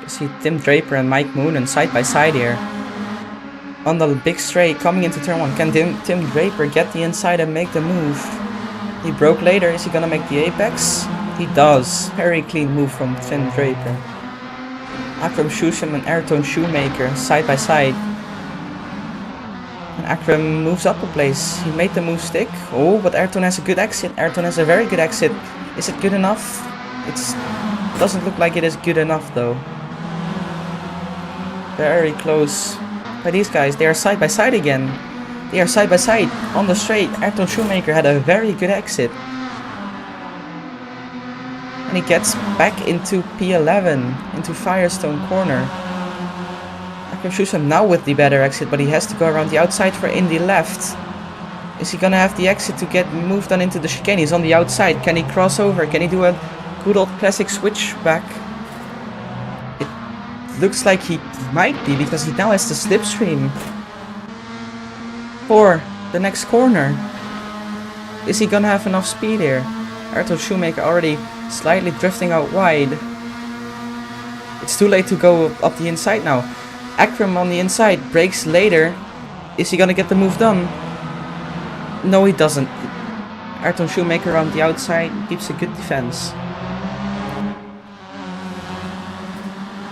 You see Tim Draper and Mike Moonen side by side here. On the big straight coming into turn 1. Can Tim Draper get the inside and make the move? He broke later. Is he gonna make the apex? He does. Very clean move from Tim Draper. Akram Shushan and Ayrton Shoemaker side by side. And Akram moves up a place. He made the move stick. Oh, but Ayrton has a good exit. Ayrton has a very good exit. Is it good enough? It doesn't look like it is good enough though. Very close by these guys. They are side by side again. They are side by side on the straight. Ayrton Shoemaker had a very good exit. And he gets back into P11, into Firestone corner. Akram Shushan now with the better exit, but he has to go around the outside for Indy left. Is he gonna have the exit to get moved on into the chicane? He's on the outside. Can he cross over? Can he do a good old classic switchback? It looks like he might be, because he now has the slipstream for the next corner. Is he gonna have enough speed here? Ayrton Shoemaker already slightly drifting out wide. It's too late to go up the inside now. Akram on the inside, brakes later. Is he gonna get the move done? No, he doesn't. Ayrton Shoemaker on the outside keeps a good defense.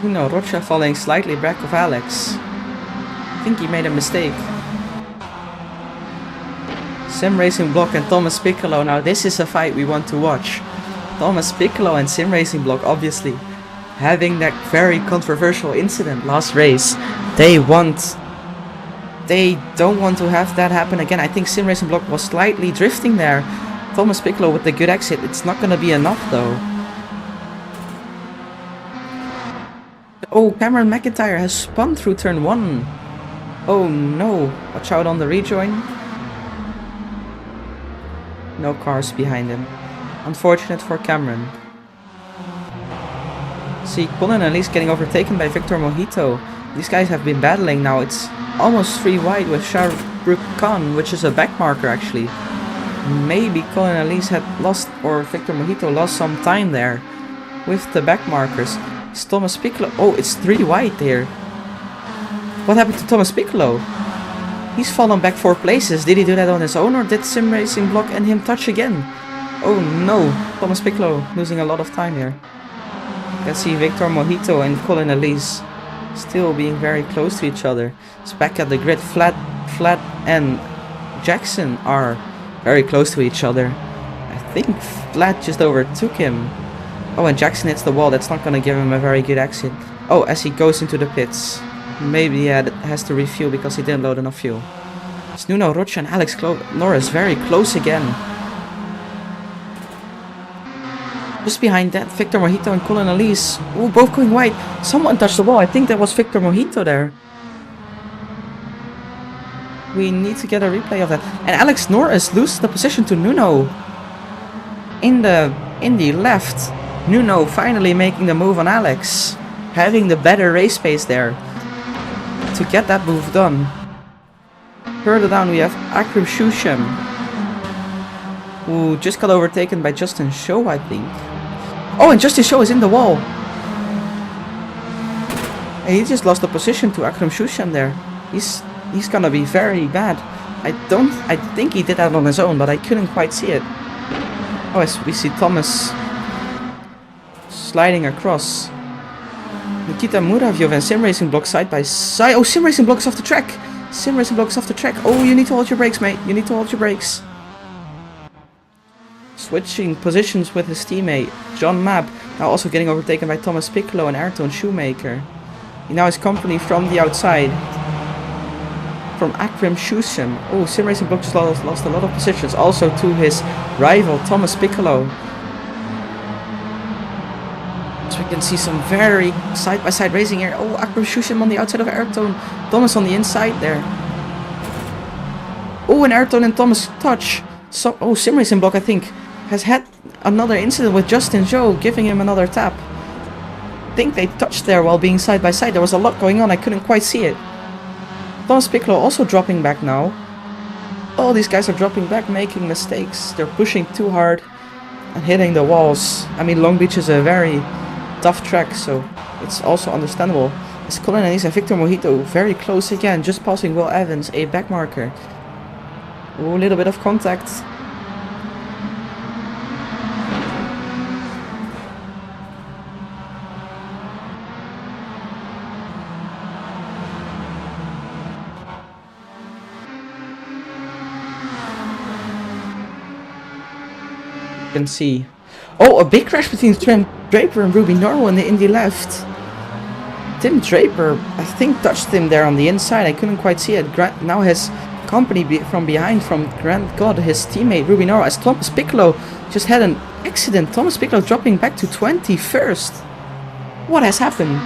Nuno Rocha falling slightly back of Alex. I think he made a mistake. Sim Racing Block and Thomas Piccolo. Now this is a fight we want to watch. Thomas Piccolo and Sim Racing Block, obviously having that very controversial incident last race. They don't want to have that happen again. I think Sim Racing Block was slightly drifting there. Thomas Piccolo with the good exit. It's not gonna be enough though. Oh, Cameron McIntyre has spun through turn 1. Oh no, watch out on the rejoin. No cars behind him. Unfortunate for Cameron. See, Colin at least getting overtaken by Victor Mojito. These guys have been battling now. It's almost 3 wide with Shah Rukh Khan, which is a back marker actually. Maybe Colin Elise had lost, or Victor Mojito lost some time there with the back markers. It's Thomas Piccolo. Oh, it's 3 wide there. What happened to Thomas Piccolo? He's fallen back 4 places. Did he do that on his own, or did Sim Racing Block and him touch again? Oh no, Thomas Piccolo losing a lot of time here. You can see Victor Mojito and Colin Elise still being very close to each other. It's back at the grid. Flat and Jackson are very close to each other. I think Flat just overtook him. Oh, and Jackson hits the wall. That's not going to give him a very good exit. Oh, as he goes into the pits. Maybe he has to refuel because he didn't load enough fuel. It's Nuno Rocha and Alex Norris very close again. Just behind that, Victor Mojito and Colin Elise. Oh, both going wide. Someone touched the wall. I think that was Victor Mojito there. We need to get a replay of that. And Alex Norris loses the position to Nuno. In the left. Nuno finally making the move on Alex. Having the better race pace there. To get that move done. Further down we have Akram Shushem. Who just got overtaken by Justin Show, I think. Oh, and Justin Show is in the wall. And he just lost the position to Akram Shushem there. He's gonna be very bad. I think he did that on his own, but I couldn't quite see it. Oh, as we see Thomas sliding across. Nikita Muravyov and Sim Racing Block side by side. Oh, Sim Racing Block is off the track. Sim Racing Block is off the track. Oh, you need to hold your brakes, mate. You need to hold your brakes. Switching positions with his teammate, John Mapp. Now also getting overtaken by Thomas Piccolo and Ayrton Shoemaker. He now has company from the outside. From Akram Shushem. Oh, Sim Racing Block just lost a lot of positions. Also to his rival, Thomas Piccolo. So we can see some very side-by-side racing here. Oh, Akram Shushem on the outside of Ayrton. Thomas on the inside there. Oh, and Ayrton and Thomas touch. So, oh, Sim Racing Block, I think, has had another incident with Justin Joe, giving him another tap. I think they touched there while being side by side. There was a lot going on. I couldn't quite see it. Thomas Piccolo also dropping back now. All these guys are dropping back, making mistakes. They're pushing too hard and hitting the walls. I mean, Long Beach is a very tough track, so it's also understandable. As Colin Elise and Victor Mojito very close again, just passing Will Evans, a back marker. Oh, a little bit of contact. You can see. Oh, a big crash between Tim Draper and Ruby Norwell in the Indy left. Tim Draper, I think, touched him there on the inside. I couldn't quite see it. Grant now has company from behind from Grant God, his teammate Ruby Norwell, as Thomas Piccolo just had an accident. Thomas Piccolo dropping back to 21st. What has happened?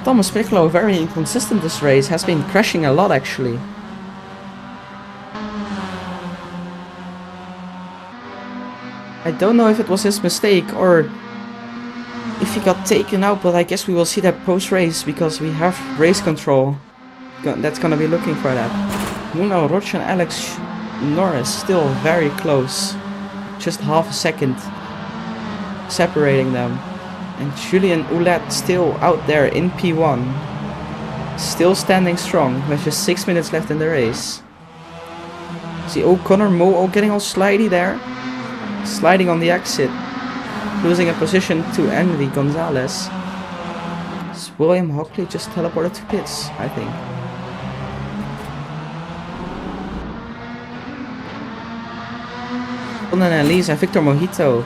Thomas Piccolo, very inconsistent this race, has been crashing a lot actually. I don't know if it was his mistake or if he got taken out, but I guess we will see that post-race because we have race control that's gonna be looking for that. Nuno Rocha and Alex Norris still very close, just half a second separating them. And Julien Oulet still out there in P1, still standing strong with just 6 minutes left in the race. See, oh, Connor Moe getting all slidey there. Sliding on the exit, losing a position to Envy Gonzalez. William Hockley just teleported to pits, I think. Colin Elise and Victor Mojito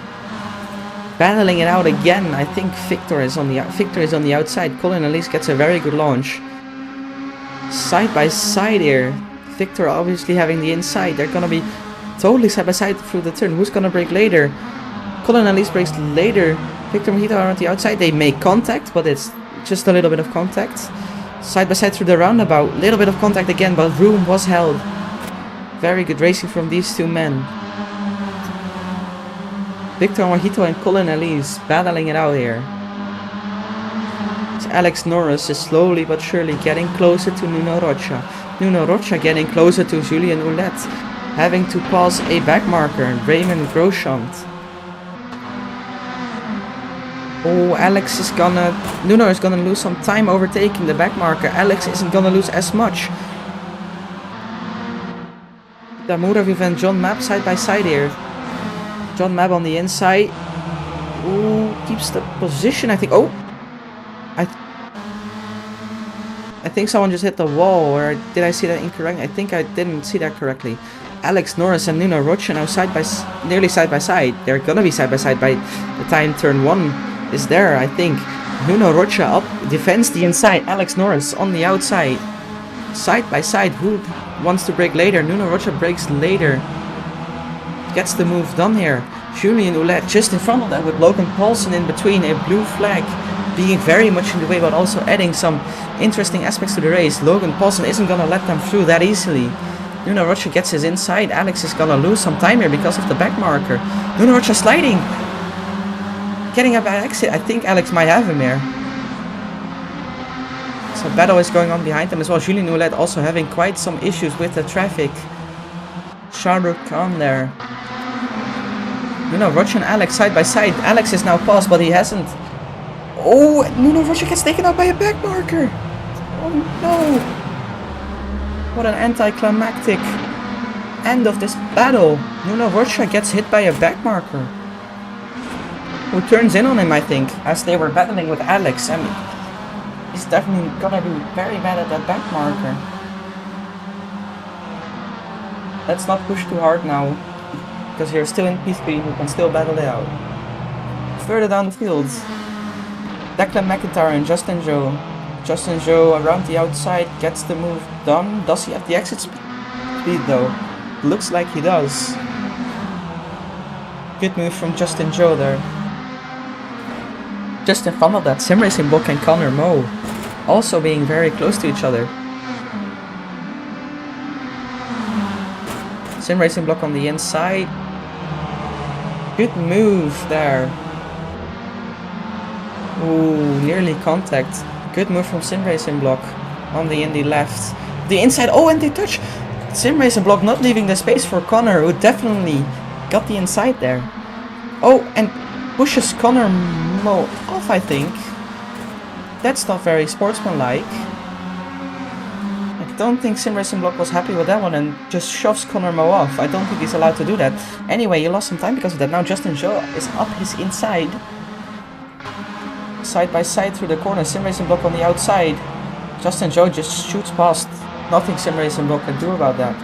battling it out again. I think Victor is on the outside. Colin Elise gets a very good launch. Side by side here. Victor obviously having the inside. They're gonna be totally side by side through the turn. Who's gonna break later? Colin Elise breaks later. Victor Mojito are on the outside. They make contact, but it's just a little bit of contact. Side by side through the roundabout. Little bit of contact again, but room was held. Very good racing from these two men. Victor Mojito and Colin Elise battling it out here. Alex Norris is slowly but surely getting closer to Nuno Rocha. Nuno Rocha getting closer to Julien Oulet, having to pass a backmarker, Raymond Groschant. Oh, Nuno is gonna lose some time overtaking the backmarker. Alex isn't gonna lose as much. Damuraviev and John Mapp side by side here. John Mapp on the inside. Ooh, keeps the position, I think. Oh! I think someone just hit the wall, or did I see that incorrectly? I think I didn't see that correctly. Alex Norris and Nuno Rocha now nearly side by side. They're gonna be side by side by the time turn 1 is there, I think. Nuno Rocha up, defends the inside. Alex Norris on the outside. Side by side, who wants to break later? Nuno Rocha breaks later. Gets the move done here. Julien Oulet just in front of that with Logan Paulson in between. A blue flag being very much in the way, but also adding some interesting aspects to the race. Logan Paulson isn't gonna let them through that easily. Nuno Rocha gets his inside. Alex is gonna lose some time here because of the back marker. Nuno Rocha sliding. Getting a bad exit. I think Alex might have him here. So battle is going on behind them as well. Julien Oulet also having quite some issues with the traffic. Shahrukh Khan there. Nuno Rocha and Alex side by side. Alex is now paused, but he hasn't. Oh, Nuno Rocha gets taken out by a back marker. Oh no. What an anticlimactic end of this battle. Nuno Rocha gets hit by a back marker. Who turns in on him, I think, as they were battling with Alex. I mean, he's definitely gonna be very mad at that back marker. Let's not push too hard now, because you're still in P3, we can still battle it out. Further down the field, Declan McIntyre and Justin Joe. Justin Joe around the outside gets the move done. Does he have the exit speed though? Looks like he does. Good move from Justin Joe there. Just in front of that, Sim Racing Block and Connor Moe also being very close to each other. Sim Racing Block on the inside. Good move there. Ooh, nearly contact. Good move from Sim Racing Block on the Indy left. The inside, oh, and they touch. Sim Racing Block not leaving the space for Connor, who definitely got the inside there. Oh, and pushes Connor Moe off, I think. That's not very sportsmanlike. I don't think Sim Racing Block was happy with that one and just shoves Connor Moe off. I don't think he's allowed to do that. Anyway, he lost some time because of that. Now Justin Joe is up his inside. Side by side through the corner. Sim Racing Block on the outside. Justin Joe just shoots past. Nothing Sim Racing Block can do about that.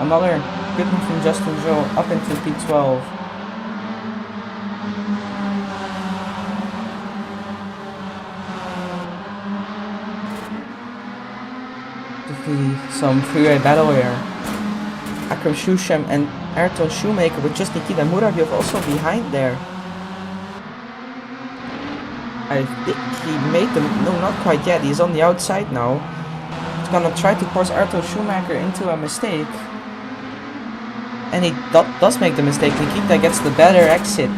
Another good move from Justin Joe up into P12. Some freeway battle here. Akram Shushem and Ayrton Shoemaker with just Nikita Muravyev also behind there. I think he made them. No, not quite yet. He's on the outside now. He's gonna try to force Ayrton Shoemaker into a mistake. And he does make the mistake. Nikita gets the better exit.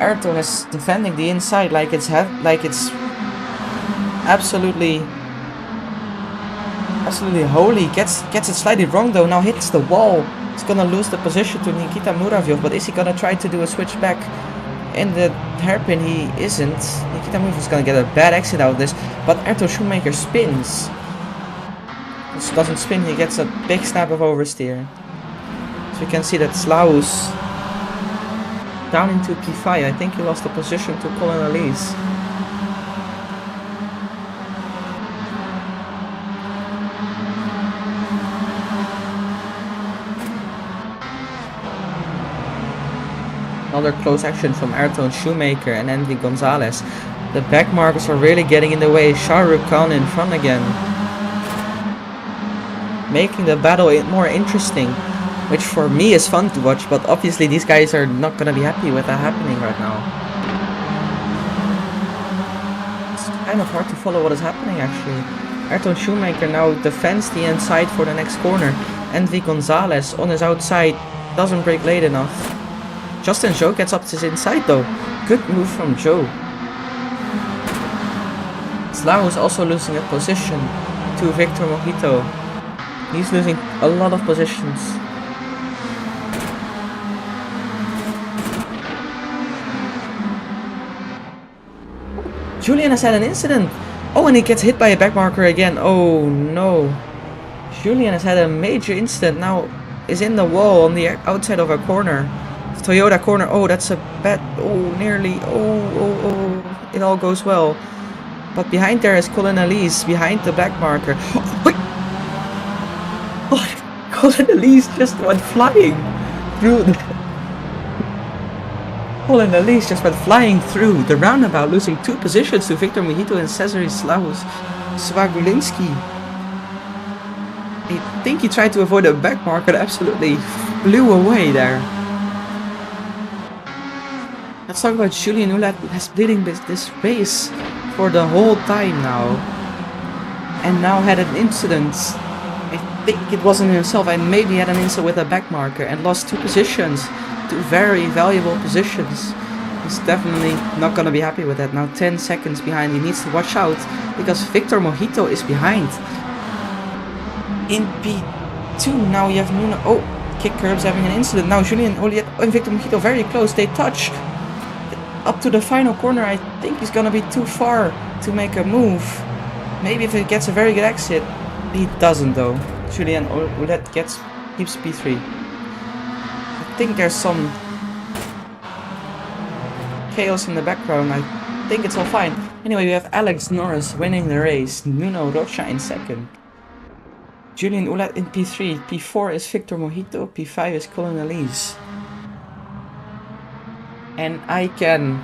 Ayrton is defending the inside like it's absolutely holy. Gets it slightly wrong though. Now hits the wall. He's gonna lose the position to Nikita Muravyev, but is he gonna try to do a switchback in the hairpin? He isn't. Nikita Muravyev is gonna get a bad exit out of this, but Ayrton Shoemaker spins. This doesn't spin. He gets a big snap of oversteer. So we can see that Slaus down into P5. I think he lost the position to Colin Elise. Another close action from Ayrton Shoemaker and Andy Gonzalez. The back markers are really getting in the way. Shah Rukh Khan in front again, making the battle more interesting, which for me is fun to watch, but obviously these guys are not gonna be happy with that happening right now. It's kind of hard to follow what is happening actually. Ayrton Shoemaker now defends the inside for the next corner. Envy Gonzalez on his outside doesn't break late enough. Justin Zhou gets up to his inside though. Good move from Zhou. Slau is also losing a position to Victor Mojito. He's losing a lot of positions. Julian has had an incident. Oh, and he gets hit by a backmarker again. Oh no. Julian has had a major incident. Now is in the wall on the outside of a corner. Toyota corner. Oh, that's a bad. Oh, nearly. Oh. It all goes well. But behind there is Colin Elise behind the backmarker. Oh, Colin Elise just went flying through the... Colin Elise just went flying through the roundabout, losing 2 positions to Victor Mojito and Cezary Swagulinski. I think he tried to avoid a backmarker, absolutely flew away there. Let's talk about Julian Ouellette, who has been leading this race for the whole time now. And now had an incident. I think it wasn't himself, and maybe had an incident with a backmarker and lost 2 positions. 2 very valuable positions. He's definitely not gonna be happy with that. Now 10 seconds behind. He needs to watch out because Victor Mojito is behind. In P2 now you have Nuno. Oh, Kick Curb's having an incident. Now Julian Ouellette and Victor Mojito very close. They touch up to the final corner. I think he's gonna be too far to make a move. Maybe if it gets a very good exit. He doesn't though. Julian Ouellette keeps P3. I think there's some chaos in the background. I think it's all fine. Anyway, we have Alex Norris winning the race. Nuno Rocha in second. Julian Ouellette in P3. P4 is Victor Mojito. P5 is Colin Elise. And I can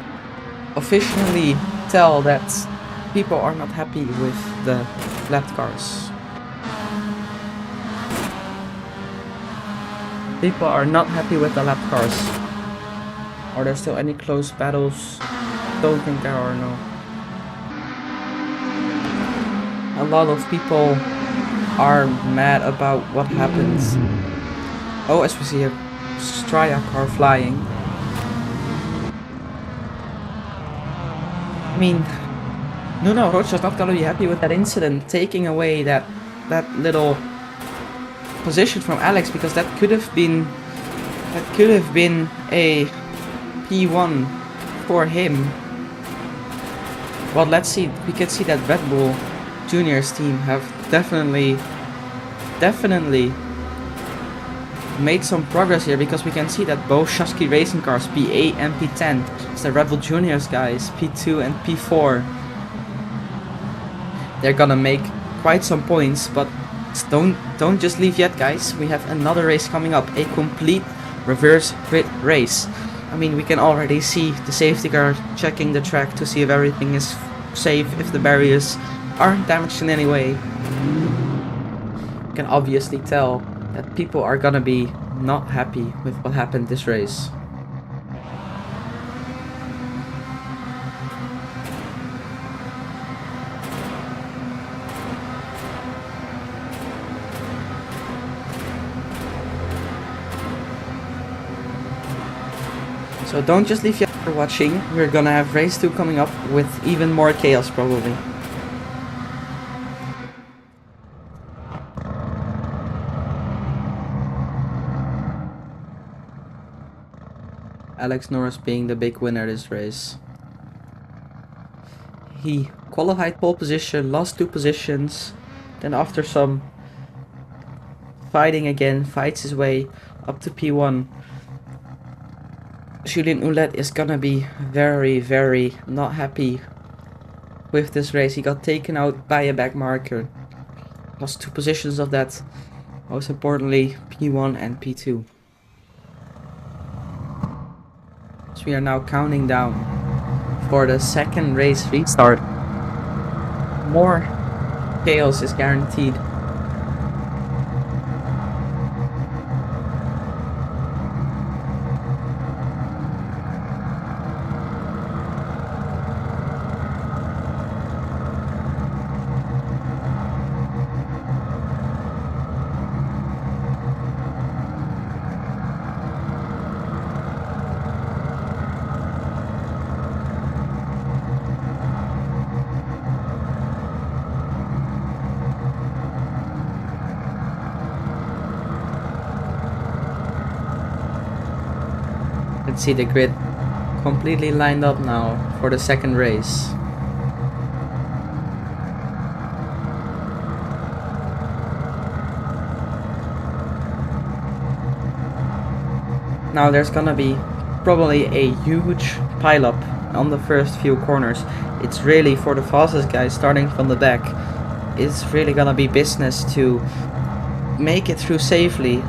officially tell that people are not happy with the left cars. People are not happy with the lap cars. Are there still any close battles? Don't think there are, no. A lot of people are mad about what happens. Oh, as we see a Straya car flying. I mean, Nuno Rocha's not gonna be happy with that incident, taking away that little position from Alex, because that could have been a P1 for him. Well, let's see. We can see that Red Bull Juniors team have definitely made some progress here, because we can see that both Shasky Racing cars, P8 and P10, it's the Red Bull Juniors guys, P2 and P4, they're gonna make quite some points, but don't just leave yet, guys. We have another race coming up, a complete reverse grid race. I mean, we can already see the safety car checking the track to see if everything is safe, if the barriers aren't damaged in any way. You can obviously tell that people are gonna be not happy with what happened this race. So don't just leave yet for watching. We're gonna have race 2 coming up with even more chaos probably. Alex Norris being the big winner this race. He qualified pole position, lost 2 positions, then after some fighting again, fights his way up to P1. Julian Ouellette is gonna be very not happy with this race. He got taken out by a back marker. Lost 2 positions of that. Most importantly, P1 and P2. as we are now counting down for the second race restart. More chaos is guaranteed. Let's see the grid completely lined up now for the second race. Now there's gonna be probably a huge pileup on the first few corners. It's really for the fastest guys starting from the back. It's really gonna be business to make it through safely.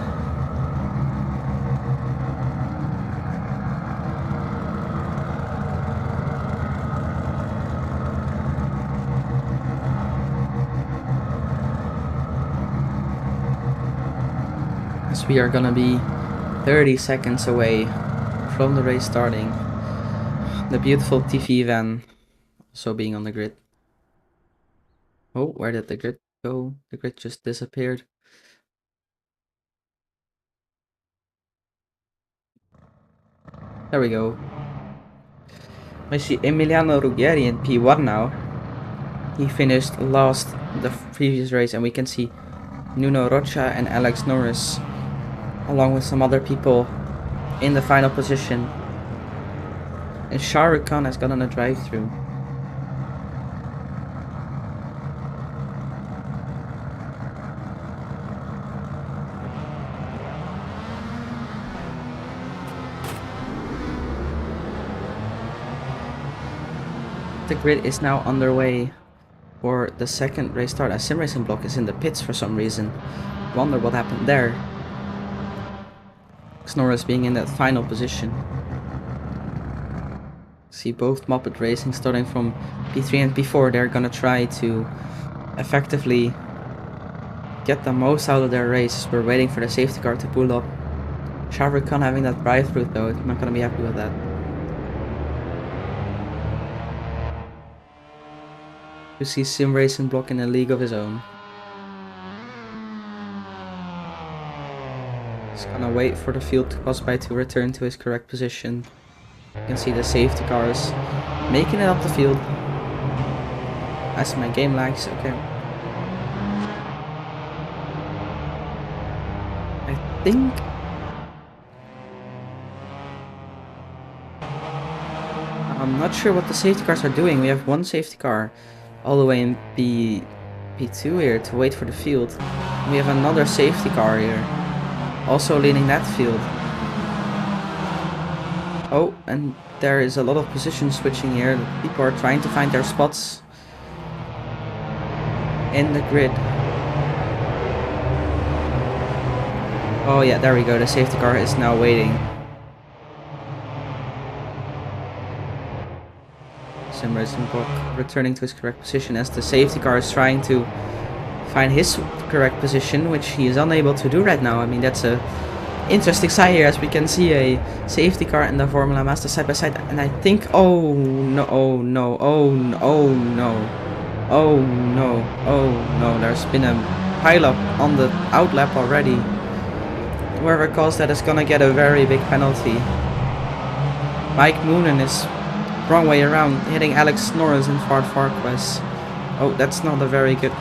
We are gonna be 30 seconds away from the race starting. The beautiful TV van also being on the grid. Oh, where did the grid go? The grid just disappeared. There we go. I see Emiliano Ruggeri in P1 now. He finished last the previous race, and we can see Nuno Rocha and Alex Norris along with some other people in the final position. And Shah Rukh Khan has got on a drive-through. The grid is now underway for the second race start. A sim racing block is in the pits for some reason. Wonder what happened there. Norris being in that final position. See both Muppet Racing starting from P3 and P4. They're gonna try to effectively get the most out of their race. We're waiting for the safety car to pull up. Shah Rukh Khan having that drive-through though. I'm not gonna be happy with that. You see sim racing block in a league of his own. Just gonna wait for the field to pass by to return to his correct position. You can see the safety cars making it up the field. As my game lags, okay. I think I'm not sure what the safety cars are doing. We have one safety car all the way in P2 here to wait for the field. We have another safety car here also leading that field. Oh, and there is a lot of position switching here. People are trying to find their spots in the grid. Oh yeah, there we go. The safety car is now waiting. Sim Racing Block returning to his correct position as the safety car is trying to find his correct position, which he is unable to do right now. I mean, that's a interesting sight here as we can see a safety car and the Formula Mazda side by side. And I think, oh no, oh no, oh no, oh no, oh no, oh no, there's been a pileup on the outlap already. Whoever calls that is gonna get a very big penalty. Mike Moonen is wrong way around, hitting Alex Norris and Ford Farquez. Oh, that's not a very good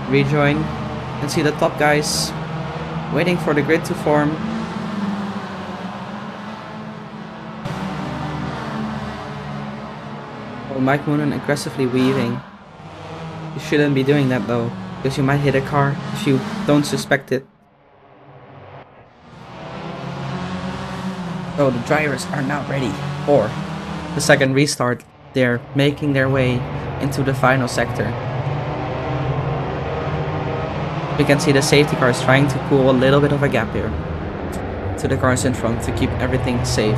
rejoin. You can see the top guys waiting for the grid to form. Oh, Mike Moonen aggressively weaving. You shouldn't be doing that though, because you might hit a car if you don't suspect it. Oh, the drivers are now ready for the second restart. They're making their way into the final sector. We can see the safety cars trying to pull a little bit of a gap here to the cars in front to keep everything safe.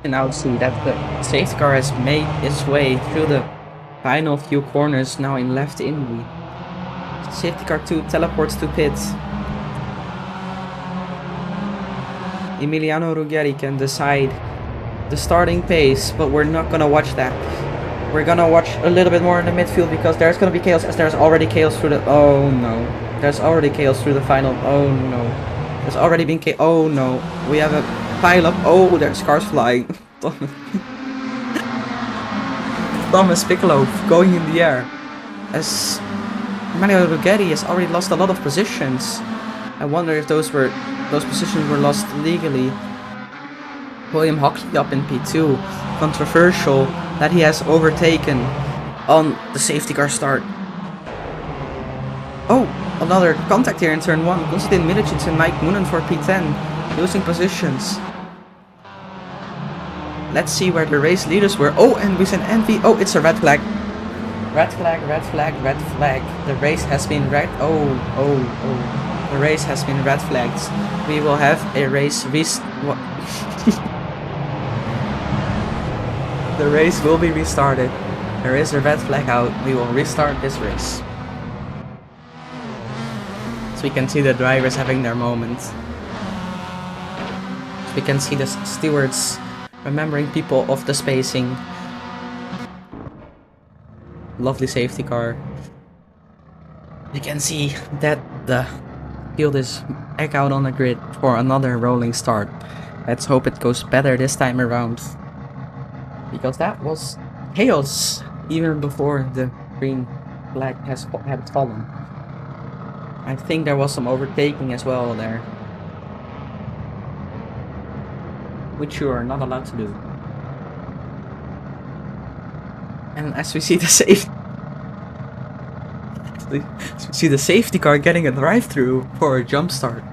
can now see that the safety car has made its way through the final few corners now in left Indy. Safety car 2 teleports to pits. Emiliano Ruggeri can decide the starting pace, but we're not gonna watch that. We're gonna watch a little bit more in the midfield because there's gonna be chaos, as there's already chaos through the... Oh no. There's already chaos through the final... Oh no. There's already been chaos... Oh no. We have a pile up... Oh, there's cars flying. Thomas Piccolo going in the air. As Mario Ruggeri has already lost a lot of positions. I wonder if those positions were lost legally. William Hockley up in P2. Controversial that he has overtaken on the safety car start. Oh, another contact here in turn 1. Konstantin Milicic and Mike Moonen for P10. Losing positions. Let's see where the race leaders were. Oh, and with an envy. Oh, it's a red flag. Red flag, red flag, red flag. The race has been red. Oh. The race has been red flagged. We will have a race what? The race will be restarted. There is a red flag out. We will restart this race. So we can see the drivers having their moment. So we can see the stewards remembering people of the spacing. Lovely safety car. You can see that the field is back out on the grid for another rolling start. Let's hope it goes better this time around. Because that was chaos even before the green flag had fallen. I think there was some overtaking as well there, which you are not allowed to do. And as we see the safety car getting a drive-through for a jump start.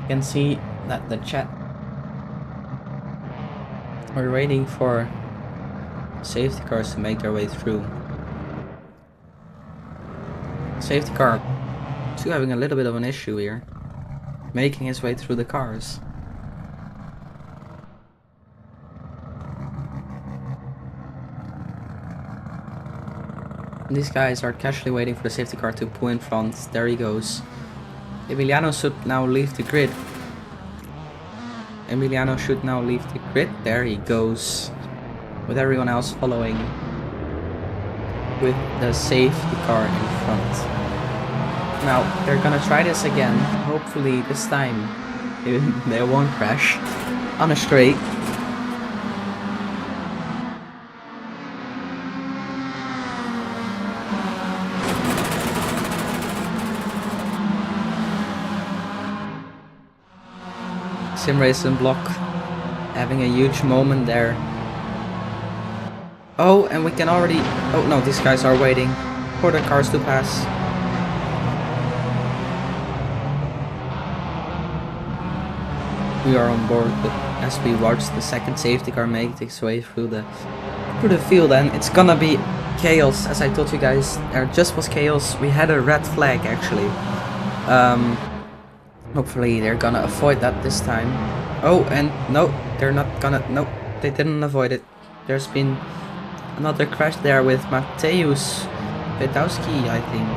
You can see that the chat. We're waiting for safety cars to make their way through. Safety car 2 having a little bit of an issue here, making his way through the cars. These guys are casually waiting for the safety car to pull in front. There he goes. Emiliano should now leave the grid. There he goes. With everyone else following. With the safety car in front. Now, they're gonna try this again. Hopefully this time they won't crash on a straight. Sim Racing Block having a huge moment there. Oh, and we can already... Oh no, these guys are waiting for the cars to pass. We are on board, but as we watch the second safety car make its way through the field, and it's gonna be chaos. As I told you guys, there just was chaos. We had a red flag actually. Hopefully they're gonna avoid that this time. Oh, and no, they're not gonna... No, they didn't avoid it. There's been another crash there with Mateusz Pedowski, I think.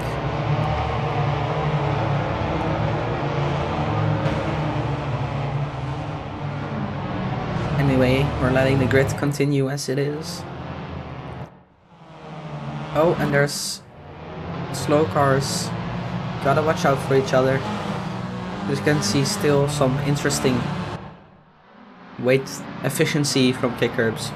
Anyway, we're letting the grid continue as it is. Oh, and there's slow cars. Gotta watch out for each other. You can see still some interesting weight efficiency from kick-curbs.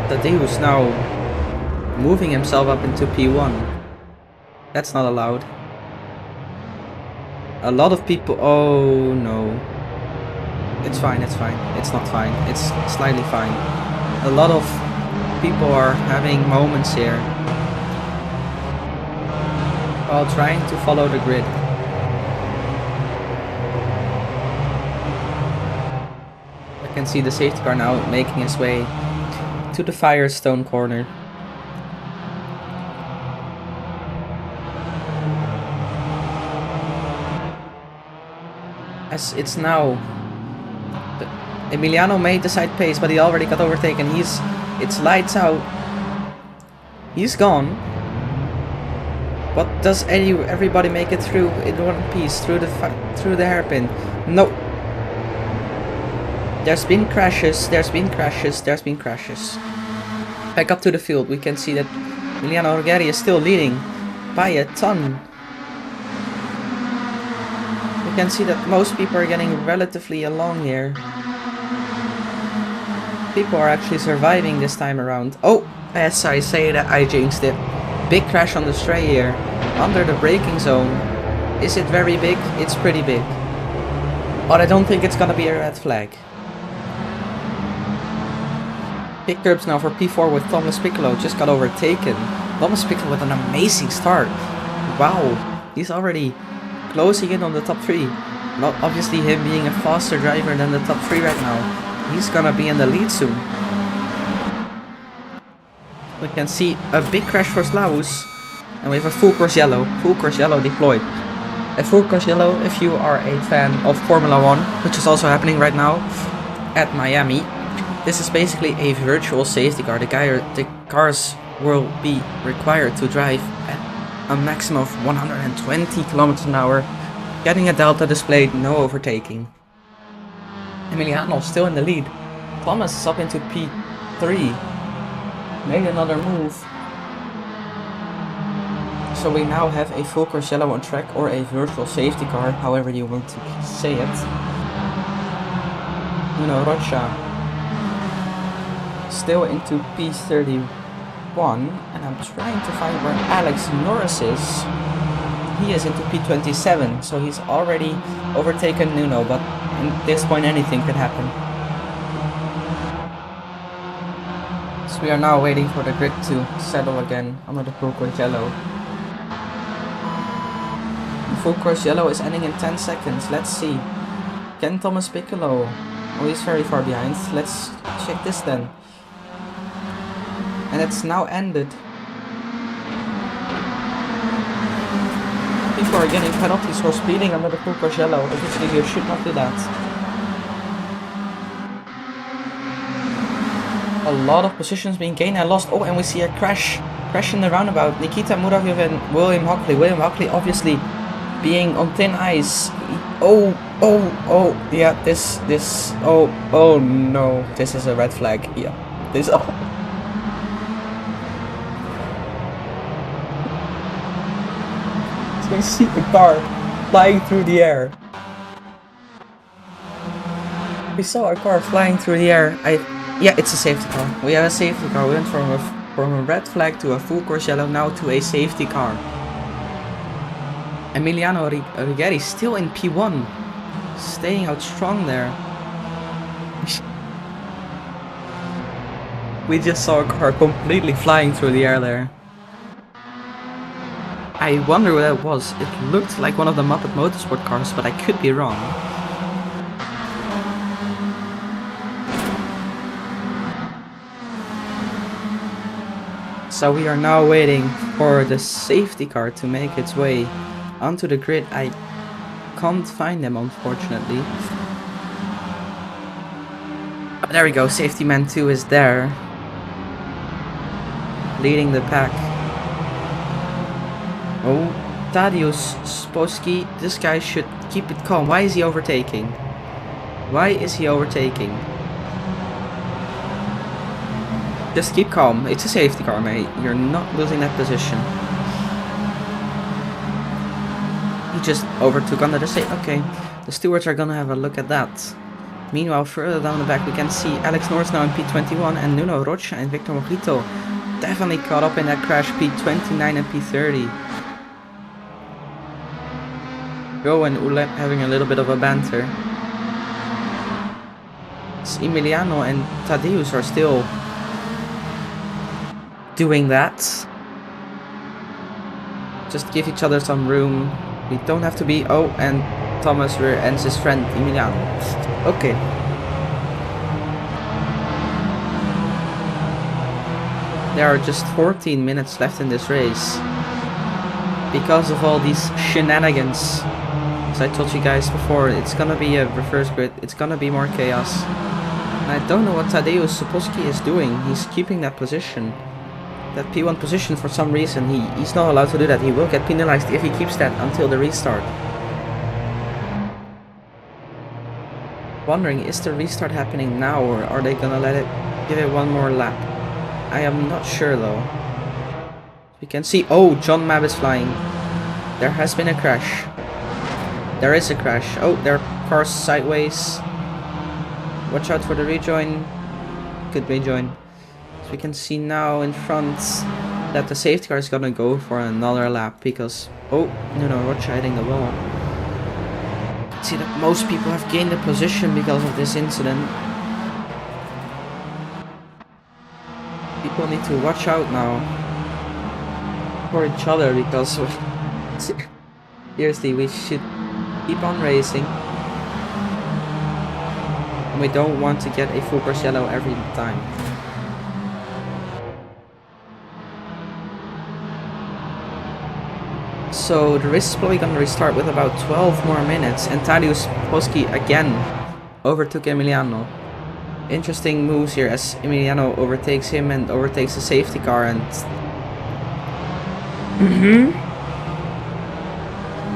Tadeusz now moving himself up into P1. That's not allowed. A lot of people... Oh no. It's fine, it's fine. It's not fine. It's slightly fine. A lot of people are having moments here while trying to follow the grid. I can can see the safety car now making its way to the Firestone corner. As it's now, Emiliano made the side pace, but he already got overtaken. It's lights out. He's gone. But does everybody make it through in one piece through the hairpin? No. There's been crashes. Back up to the field, we can see that Emiliano Ruggeri is still leading by a ton. We can see that most people are getting relatively along here. People are actually surviving this time around. Oh, as I say that, I jinxed it. Big crash on the straight here, under the braking zone. Is it very big? It's pretty big. But I don't think it's gonna be a red flag. Big curbs now for P4 with Thomas Piccolo, just got overtaken. Thomas Piccolo with an amazing start. Wow, he's already closing in on the top 3. Not obviously him being a faster driver than the top 3 right now. He's gonna be in the lead soon. We can see a big crash for Slaus. And we have a full course yellow deployed. A full course yellow, if you are a fan of Formula 1, which is also happening right now at Miami. This is basically a virtual safety car. The cars will be required to drive at a maximum of 120 kilometers an hour, getting a delta displayed, no overtaking. Emiliano still in the lead. Thomas is up into P3. Made another move. So we now have a full course yellow on track, or a virtual safety car, however you want to say it. Nuno Rocha still into P31, and I'm trying to find where Alex Norris is. He is into P27, so he's already overtaken Nuno, but at this point anything could happen. So we are now waiting for the grid to settle again under the full course yellow. The full course yellow is ending in 10 seconds. Let's see. Can Thomas Piccolo? Oh, he's very far behind. Let's check this then. And it's now ended. People are getting penalties for speeding under the full course yellow. Obviously you should not do that. A lot of positions being gained and lost. Oh, and we see a crash in the roundabout. Nikita Muravyev and William Hockley. William Hockley obviously being on thin ice. Oh, yeah, this, oh no, this is a red flag. Yeah, this, oh. So you see the car flying through the air. We saw a car flying through the air. Yeah, it's a safety car. We have a safety car. We went from a red flag to a full course yellow, now to a safety car. Emiliano Ruggeri still in P1, staying out strong there. We just saw a car completely flying through the air there. I wonder what that was. It looked like one of the Muppet Motorsport cars, but I could be wrong. So we are now waiting for the safety car to make its way onto the grid. I can't find them, unfortunately. Oh, there we go, safety man 2 is there, leading the pack. Oh, Tadeusz Sposki, this guy should keep it calm. Why is he overtaking? Why is he overtaking? Just keep calm. It's a safety car, mate. You're not losing that position. He just overtook under the safe. Okay, the stewards are gonna have a look at that. Meanwhile, further down the back, we can see Alex Norris now in P21 and Nuno Rocha and Victor Mojito definitely caught up in that crash, P29 and P30. Joe and Ule having a little bit of a banter. Emiliano and Tadeusz are still doing that. Just give each other some room. We don't have to be... Oh, and Thomas rear ends his friend Emiliano. Okay. there are just 14 minutes left in this race. Because of all these shenanigans. As I told you guys before, it's gonna be a reverse grid, it's gonna be more chaos. And I don't know what Tadeusz Sapolsky is doing. He's keeping that position. That P1 position for some reason. He's not allowed to do that. He will get penalized if he keeps that until the restart. Wondering, is the restart happening now or are they gonna give it one more lap? I am not sure though. You can see, oh, John Mab is flying. There has been a crash. There is a crash. Oh, there are cars sideways. Watch out for the rejoin. Good rejoin. So we can see now in front that the safety car is gonna go for another lap because, oh, no, Roger hitting the wall. You can see that most people have gained a position because of this incident. People need to watch out now for each other because seriously, we should keep on racing. And we don't want to get a full course yellow every time. So the race is probably going to restart with about 12 more minutes, and Tadeusz Sapolsky again overtook Emiliano. Interesting moves here as Emiliano overtakes him and overtakes the safety car, and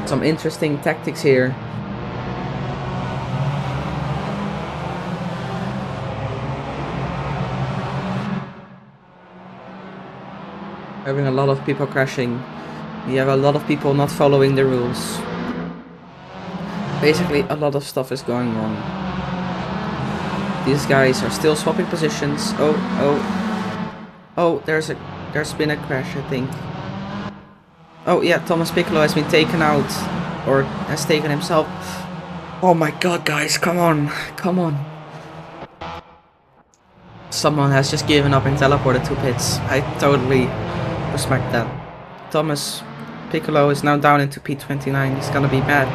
some interesting tactics here. Having a lot of people crashing. We have a lot of people not following the rules. Basically, a lot of stuff is going wrong. These guys are still swapping positions. Oh, there's been a crash, I think. Oh yeah, Thomas Piccolo has been taken out, or has taken himself. Oh my god, guys, come on. Someone has just given up and teleported to pits. I totally respect that. Thomas Piccolo is now down into P29. He's gonna be mad.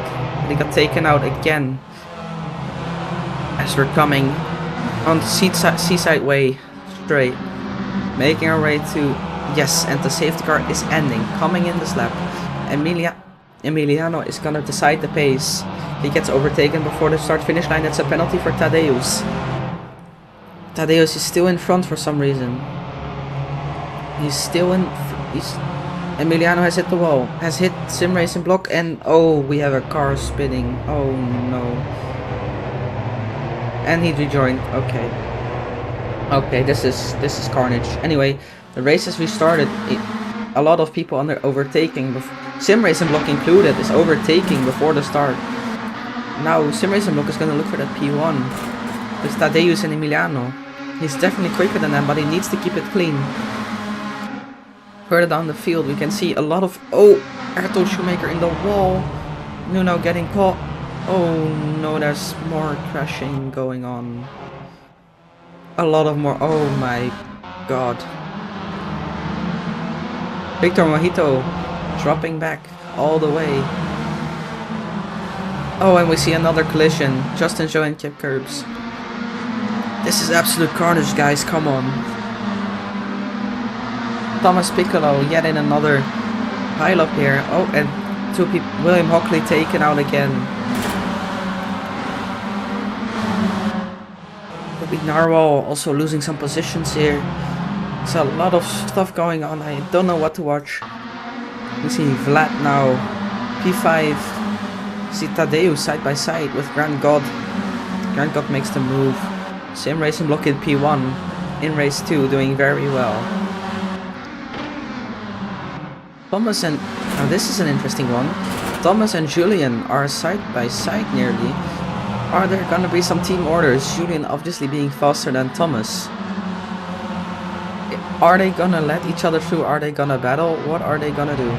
But he got taken out again. As we're coming on the Seaside Way straight. Making our way to... Yes, and the safety car is ending. Coming in this lap. Emiliano is gonna decide the pace. He gets overtaken before the start finish line. That's a penalty for Tadeusz. Tadeusz is still in front for some reason. He's still in... Emiliano has hit the wall. Has hit Sim Racing block, and oh, we have a car spinning. Oh no. And he rejoined. Okay, this is carnage. Anyway, the race has restarted. A lot of people under overtaking, Sim Racing block included, is overtaking before the start. Now Sim Racing block is gonna look for that P1 with Tadeusz and Emiliano. He's definitely quicker than them, but he needs to keep it clean. Further down the field, we can see a lot of... Oh, Ayrton Shoemaker in the wall. Nuno getting caught. Oh no, there's more crashing going on. A lot of more... Oh my god. Victor Mojito dropping back all the way. Oh, and we see another collision. Justin Joe and Kip Curbs. This is absolute carnage, guys. Come on. Thomas Piccolo yet in another pile-up here. Oh, and two people. William Hockley taken out again. Bobby Narwhal also losing some positions here. There's a lot of stuff going on. I don't know what to watch. We see Vlad now. P5. See Tadeusz side by side with Grand God. Grand God makes the move. Sim Racing block in P1. In race 2 doing very well. Thomas and... Now this is an interesting one. Thomas and Julian are side by side nearly. Are there gonna be some team orders? Julian obviously being faster than Thomas. Are they gonna let each other through? Are they gonna battle? What are they gonna do?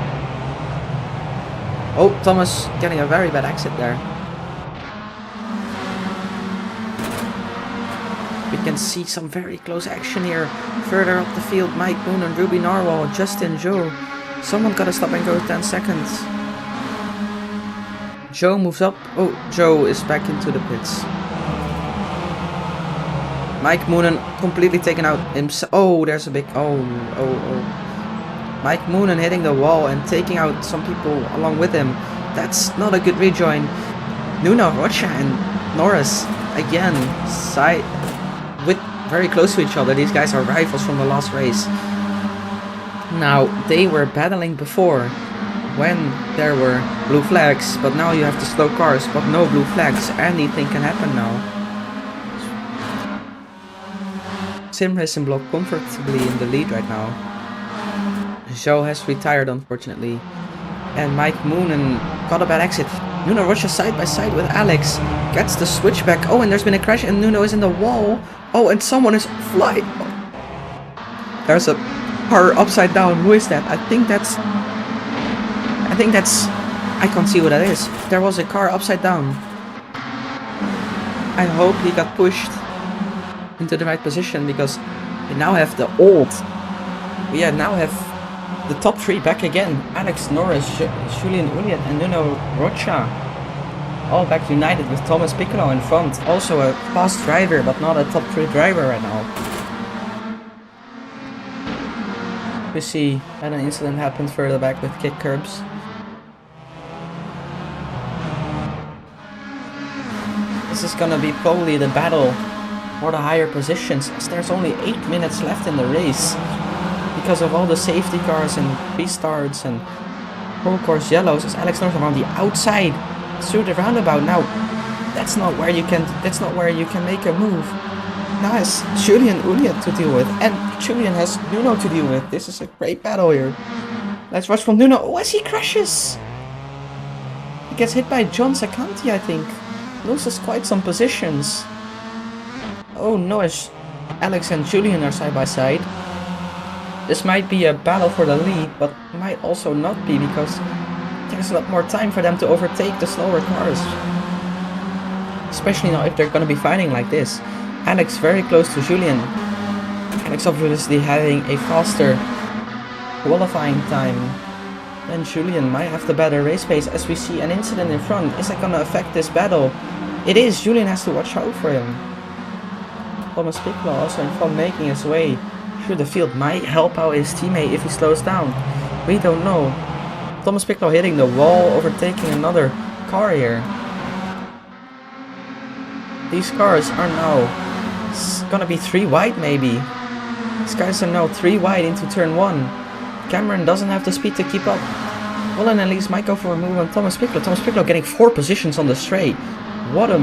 Oh, Thomas getting a very bad exit there. We can see some very close action here. Further up the field, Mike Boone and Ruby Narwhal, Justin Joe. Someone gotta stop and go 10 seconds. Joe moves up. Oh, Joe is back into the pits. Mike Moonen completely taken out himself. Oh, there's a big... Oh. Mike Moonen hitting the wall and taking out some people along with him. That's not a good rejoin. Nuno Rocha and Norris again with very close to each other. These guys are rivals from the last race. Now, they were battling before when there were blue flags, but now you have the slow cars, but no blue flags. Anything can happen now. Sim Racing Block comfortably in the lead right now. Joe has retired, unfortunately. And Mike Moonen got a bad exit. Nuno Rocha side by side with Alex. Gets the switchback. Oh, and there's been a crash and Nuno is in the wall. Oh, and someone is flying. There's a car upside down. Who is that? I think that's... I can't see what that is. There was a car upside down. I hope he got pushed into the right position, because we now have the old... We now have the top three back again. Alex Norris, Julian Ulliet and Nuno Rocha. All back united with Thomas Piccolo in front. Also a fast driver, but not a top 3 driver right now. We see that an incident happened further back with kick curbs. This is gonna be probably the battle for the higher positions, as there's only 8 minutes left in the race. Because of all the safety cars and restarts and full course yellows, as Alex Norris around the outside through the roundabout. Now, that's not where you can make a move. Now has Julian Ulliet to deal with, and Julian has Nuno to deal with. This is a great battle here. Let's watch from Nuno. Oh, as he crashes! He gets hit by John Sacanti, I think. Loses quite some positions. Oh no, as Alex and Julian are side by side. This might be a battle for the lead, but might also not be, because there's a lot more time for them to overtake the slower cars. Especially now if they're going to be fighting like this. Alex very close to Julian. Alex obviously having a faster qualifying time than Julian. Might have the better race pace, as we see an incident in front. Is that going to affect this battle? It is. Julian has to watch out for him. Thomas Piccolo also in front, making his way through the field. Might help out his teammate if he slows down. We don't know. Thomas Piccolo hitting the wall, overtaking another car here. These cars are now gonna be 3 wide maybe. These guys are now 3 wide into turn 1. Cameron doesn't have the speed to keep up. Colin and Elise might go for a move on Thomas Piccolo. Thomas Piccolo getting 4 positions on the straight. What a...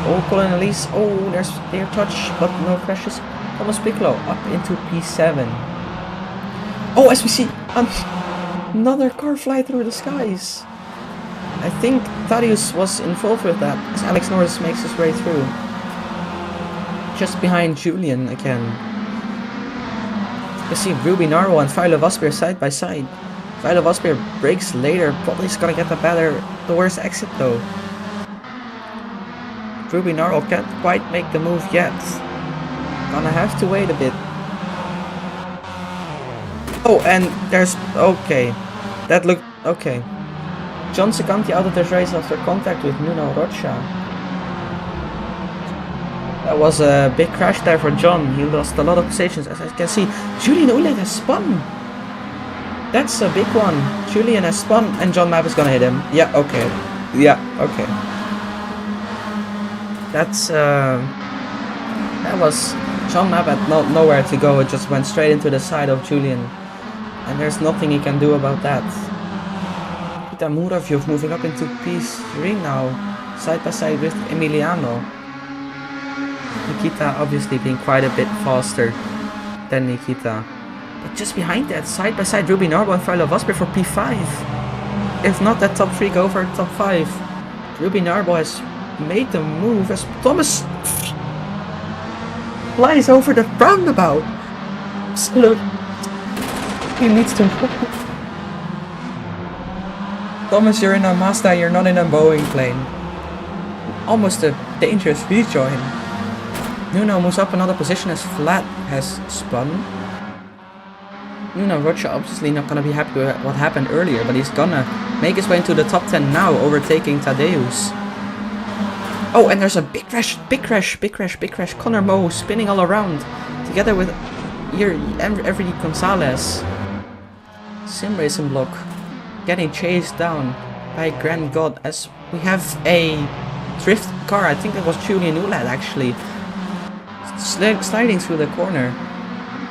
Oh, Colin and Elise. Oh, there's air touch, but no crashes. Thomas Piccolo up into P7. Oh, as we see another car fly through the skies. I think Thaddeus was involved with that, as Alex Norris makes his way through. Just behind Julian again. You see Ruby Narwhal and Philo Vaspir side by side. Philo Vaspir brakes later, probably is gonna get the worst exit though. Ruby Narwhal can't quite make the move yet. Gonna have to wait a bit. Oh, and there's... Okay. That looked... Okay. John Sacanti out of this race after contact with Nuno Rocha. That was a big crash there for John. He lost a lot of positions. As I can see, Julian Ulliet has spun. That's a big one. Julian has spun and John Map is gonna hit him. Yeah, okay. Yeah, okay. That's... That was... John Map had nowhere to go. It just went straight into the side of Julian. And there's nothing he can do about that. Nikita Muravyev moving up into P3 now, side by side with Emiliano. Nikita obviously being quite a bit faster than Nikita. But just behind that, side by side, Ruby Narbo and Philo Vaspir for P5. If not that top 3, go for top 5. Ruby Narbo has made the move as Thomas flies over the roundabout. Absolute. He needs to... Thomas, you're in a Mazda, you're not in a Boeing plane. Almost a dangerous rejoin. Nuno moves up another position as Flat has spun. Nuno Rocha obviously not gonna be happy with what happened earlier, but he's gonna make his way into the top 10 now, overtaking Tadeusz. Oh, and there's a big crash, big crash, big crash, big crash. Connor Moe spinning all around together with every Gonzalez. Sim racing block getting chased down by Grand God as we have a drift car. I think it was Julian Ouellette actually sliding through the corner.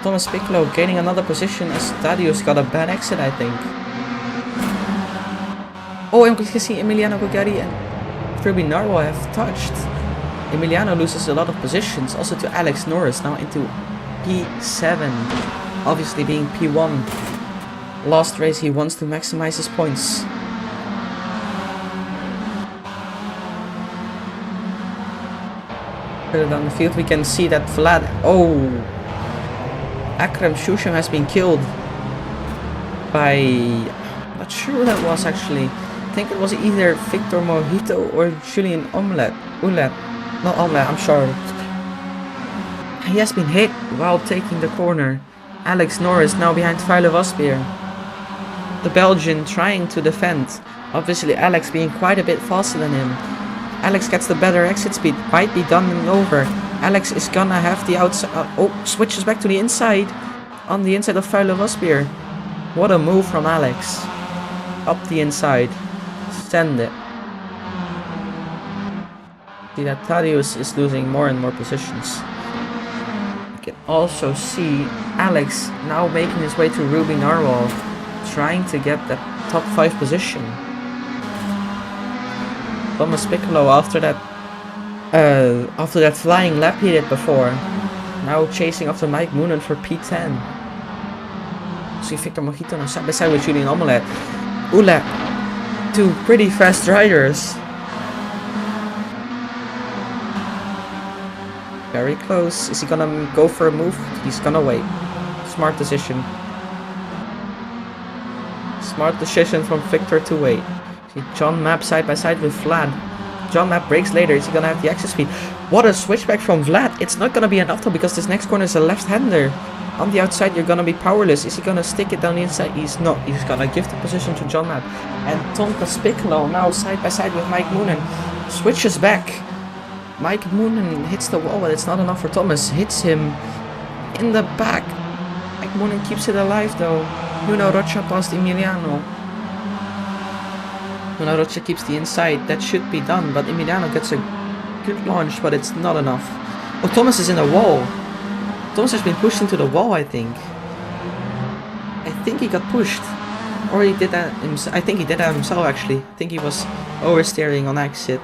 Thomas Piccolo gaining another position as Tadius got a bad exit, I think. Oh, and we can see Emiliano Gogari and Ruby Narwhal have touched. Emiliano loses a lot of positions, also to Alex Norris, now into P7, obviously being P1. Last race he wants to maximize his points. Further down the field we can see that Vlad... Oh! Akram Shushan has been killed by... I'm not sure who that was actually. I think it was either Victor Mojito or Julian Ouellette. Not Omelette, I'm sure. He has been hit while taking the corner. Alex Norris now behind Vuile Wasbeer. The Belgian trying to defend. Obviously Alex being quite a bit faster than him. Alex gets the better exit speed. Might be done and over. Alex is gonna have the outside. Oh, switches back to the inside. On the inside of Vuile Wasbeer. What a move from Alex. Up the inside. Send it. See that Tadius is losing more and more positions. You can also see Alex now making his way to Ruby Narwhal, trying to get that top 5 position. Thomas Piccolo after that flying lap he did before, now chasing after Mike Moonen for P10. See Victor Mojito now side by side with Julian Ouellette. Two pretty fast riders. Very close. Is he gonna go for a move? He's gonna wait. Smart decision. Smart decision from Victor to wait. See John Mapp side by side with Vlad. John Mapp brakes later. Is he gonna have the exit speed? What a switchback from Vlad. It's not gonna be enough though because this next corner is a left-hander. On the outside you're gonna be powerless. Is he gonna stick it down the inside? He's not. He's gonna give the position to John Mapp. And Thomas Piccolo now side by side with Mike Moonen. Switches back. Mike Moonen hits the wall, but it's not enough for Thomas. Hits him in the back. Mike Moonen keeps it alive though. Nuno Rocha past Emiliano. Nuno Rocha keeps the inside. That should be done, but Emiliano gets a good launch, but it's not enough. Oh, Thomas is in a wall. Thomas has been pushed into the wall, I think. I think he got pushed. Or he did that himself. I think he did that himself actually. I think he was oversteering on exit.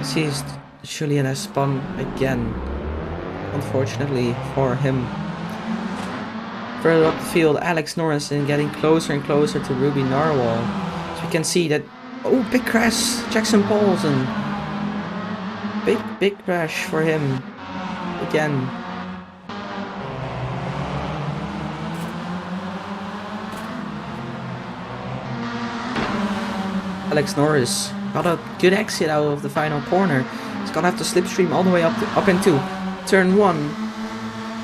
Sees Julian has spun again, unfortunately for him. Further up the field, Alex Norris is getting closer and closer to Ruby Narwhal. So we can see that, oh, big crash, Jackson Paulson. Big crash for him, again. Alex Norris got a good exit out of the final corner. He's gonna have to slipstream all the way up into turn 1.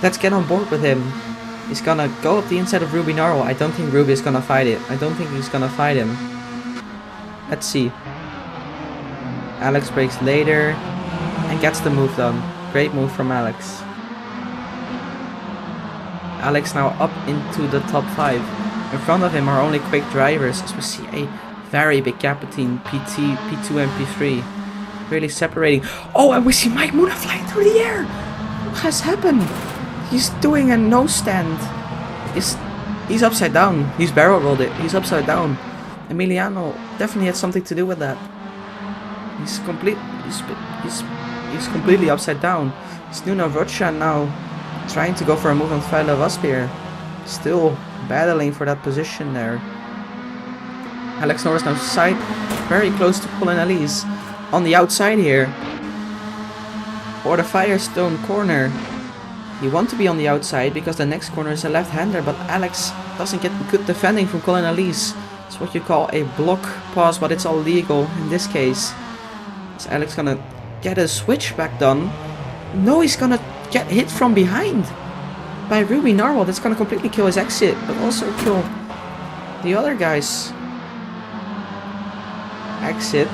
Let's get on board with him. He's gonna go up the inside of Ruby Narwhal. I don't think Ruby is gonna fight it. I don't think he's gonna fight him. Let's see. Alex brakes later and gets the move done. Great move from Alex. Alex now up into the top 5. In front of him are only quick drivers, as we see a very big gap between P2 and P3. Really separating. Oh, and we see Mike Moonen flying through the air. What has happened? He's doing a nose stand. He's upside down. He's barrel rolled it. He's upside down. Emiliano definitely had something to do with that. He's completely upside down. It's Nuno Rocha now trying to go for a move on Vuile Wasbeer. Still battling for that position there. Alex Norris now side, very close to Colin Elise. On the outside here. For the Firestone corner. You want to be on the outside because the next corner is a left-hander, but Alex doesn't get good defending from Colin Elise. It's what you call a block pass, but it's all legal in this case. Is Alex gonna get a switchback done? No, he's gonna get hit from behind by Ruby Narwhal. That's gonna completely kill his exit, but also kill the other guys. Exit.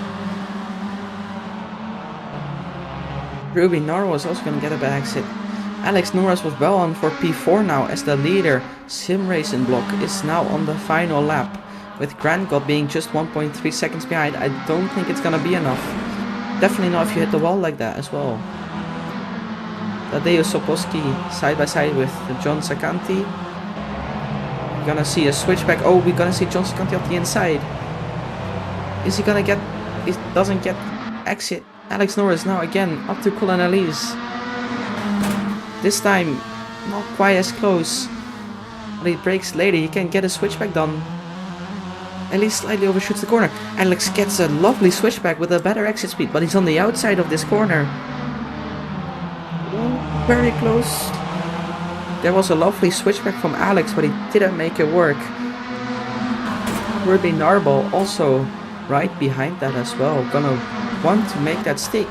Ruby Norwell is also going to get a bad exit. Alex Norris was well on for P4 now as the leader. Sim Racing Block is now on the final lap, with Grant God being just 1.3 seconds behind. I don't think it's going to be enough. Definitely not if you hit the wall like that as well. Tadeusz Soposki side by side with John Sacanti. We're gonna see a switchback. Oh, we're gonna see John Sacanti off the inside. Is he gonna get... He doesn't get exit. Alex Norris now again up to Colin Elise. This time not quite as close. But he breaks later. He can get a switchback done. Elise slightly overshoots the corner. Alex gets a lovely switchback with a better exit speed, but he's on the outside of this corner. Very close. There was a lovely switchback from Alex, but he didn't make it work. Ruby Narble also right behind that as well. Gonna want to make that stick.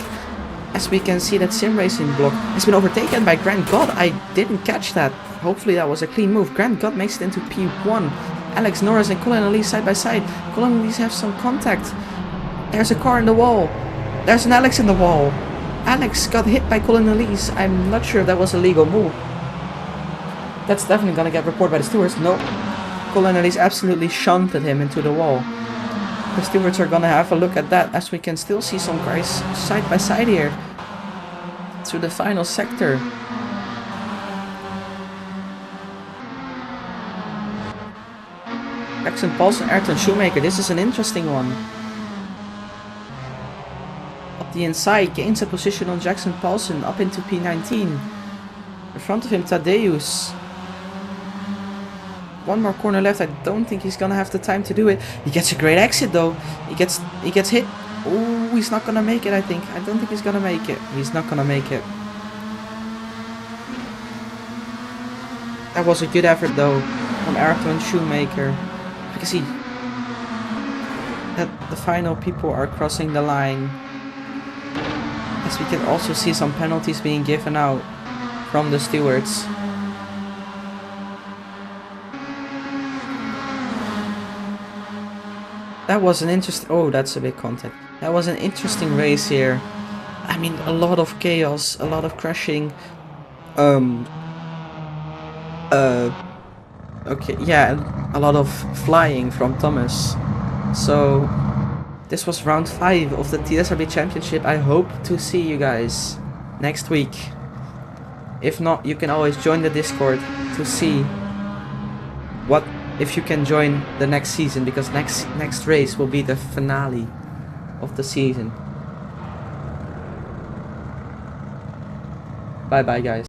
As we can see, that Sim Racing Block has been overtaken by Grant God. I didn't catch that. Hopefully that was a clean move. Grant God makes it into P1. Alex Norris and Colin Elise side by side. Colin Elise have some contact. There's a car in the wall. There's an Alex in the wall. Alex got hit by Colin Elise. I'm not sure if that was a legal move. That's definitely gonna get reported by the stewards. No. Colin Elise absolutely shunted him into the wall. The stewards are gonna have a look at that, as we can still see some cars side by side here to the final sector. Jackson Paulson, Ayrton Shoemaker. This is an interesting one. Up the inside, gains a position on Jackson Paulson up into P19. In front of him, Tadeusz. One more corner left. I don't think he's gonna have the time to do it. He gets a great exit though. He gets hit. Oh, he's not gonna make it, I think. I don't think he's gonna make it. He's not gonna make it. That was a good effort though from Ayrton Shoemaker. You can see that the final people are crossing the line. As we can also see some penalties being given out from the stewards. That was an interesting... Oh, that's a big contact. That was an interesting race here. I mean, a lot of chaos, a lot of crashing. Okay, yeah, a lot of flying from Thomas. So, this was round 5 of the TSRB Championship. I hope to see you guys next week. If not, you can always join the Discord to see what... if you can join the next season, because next race will be the finale of the season. Bye bye guys.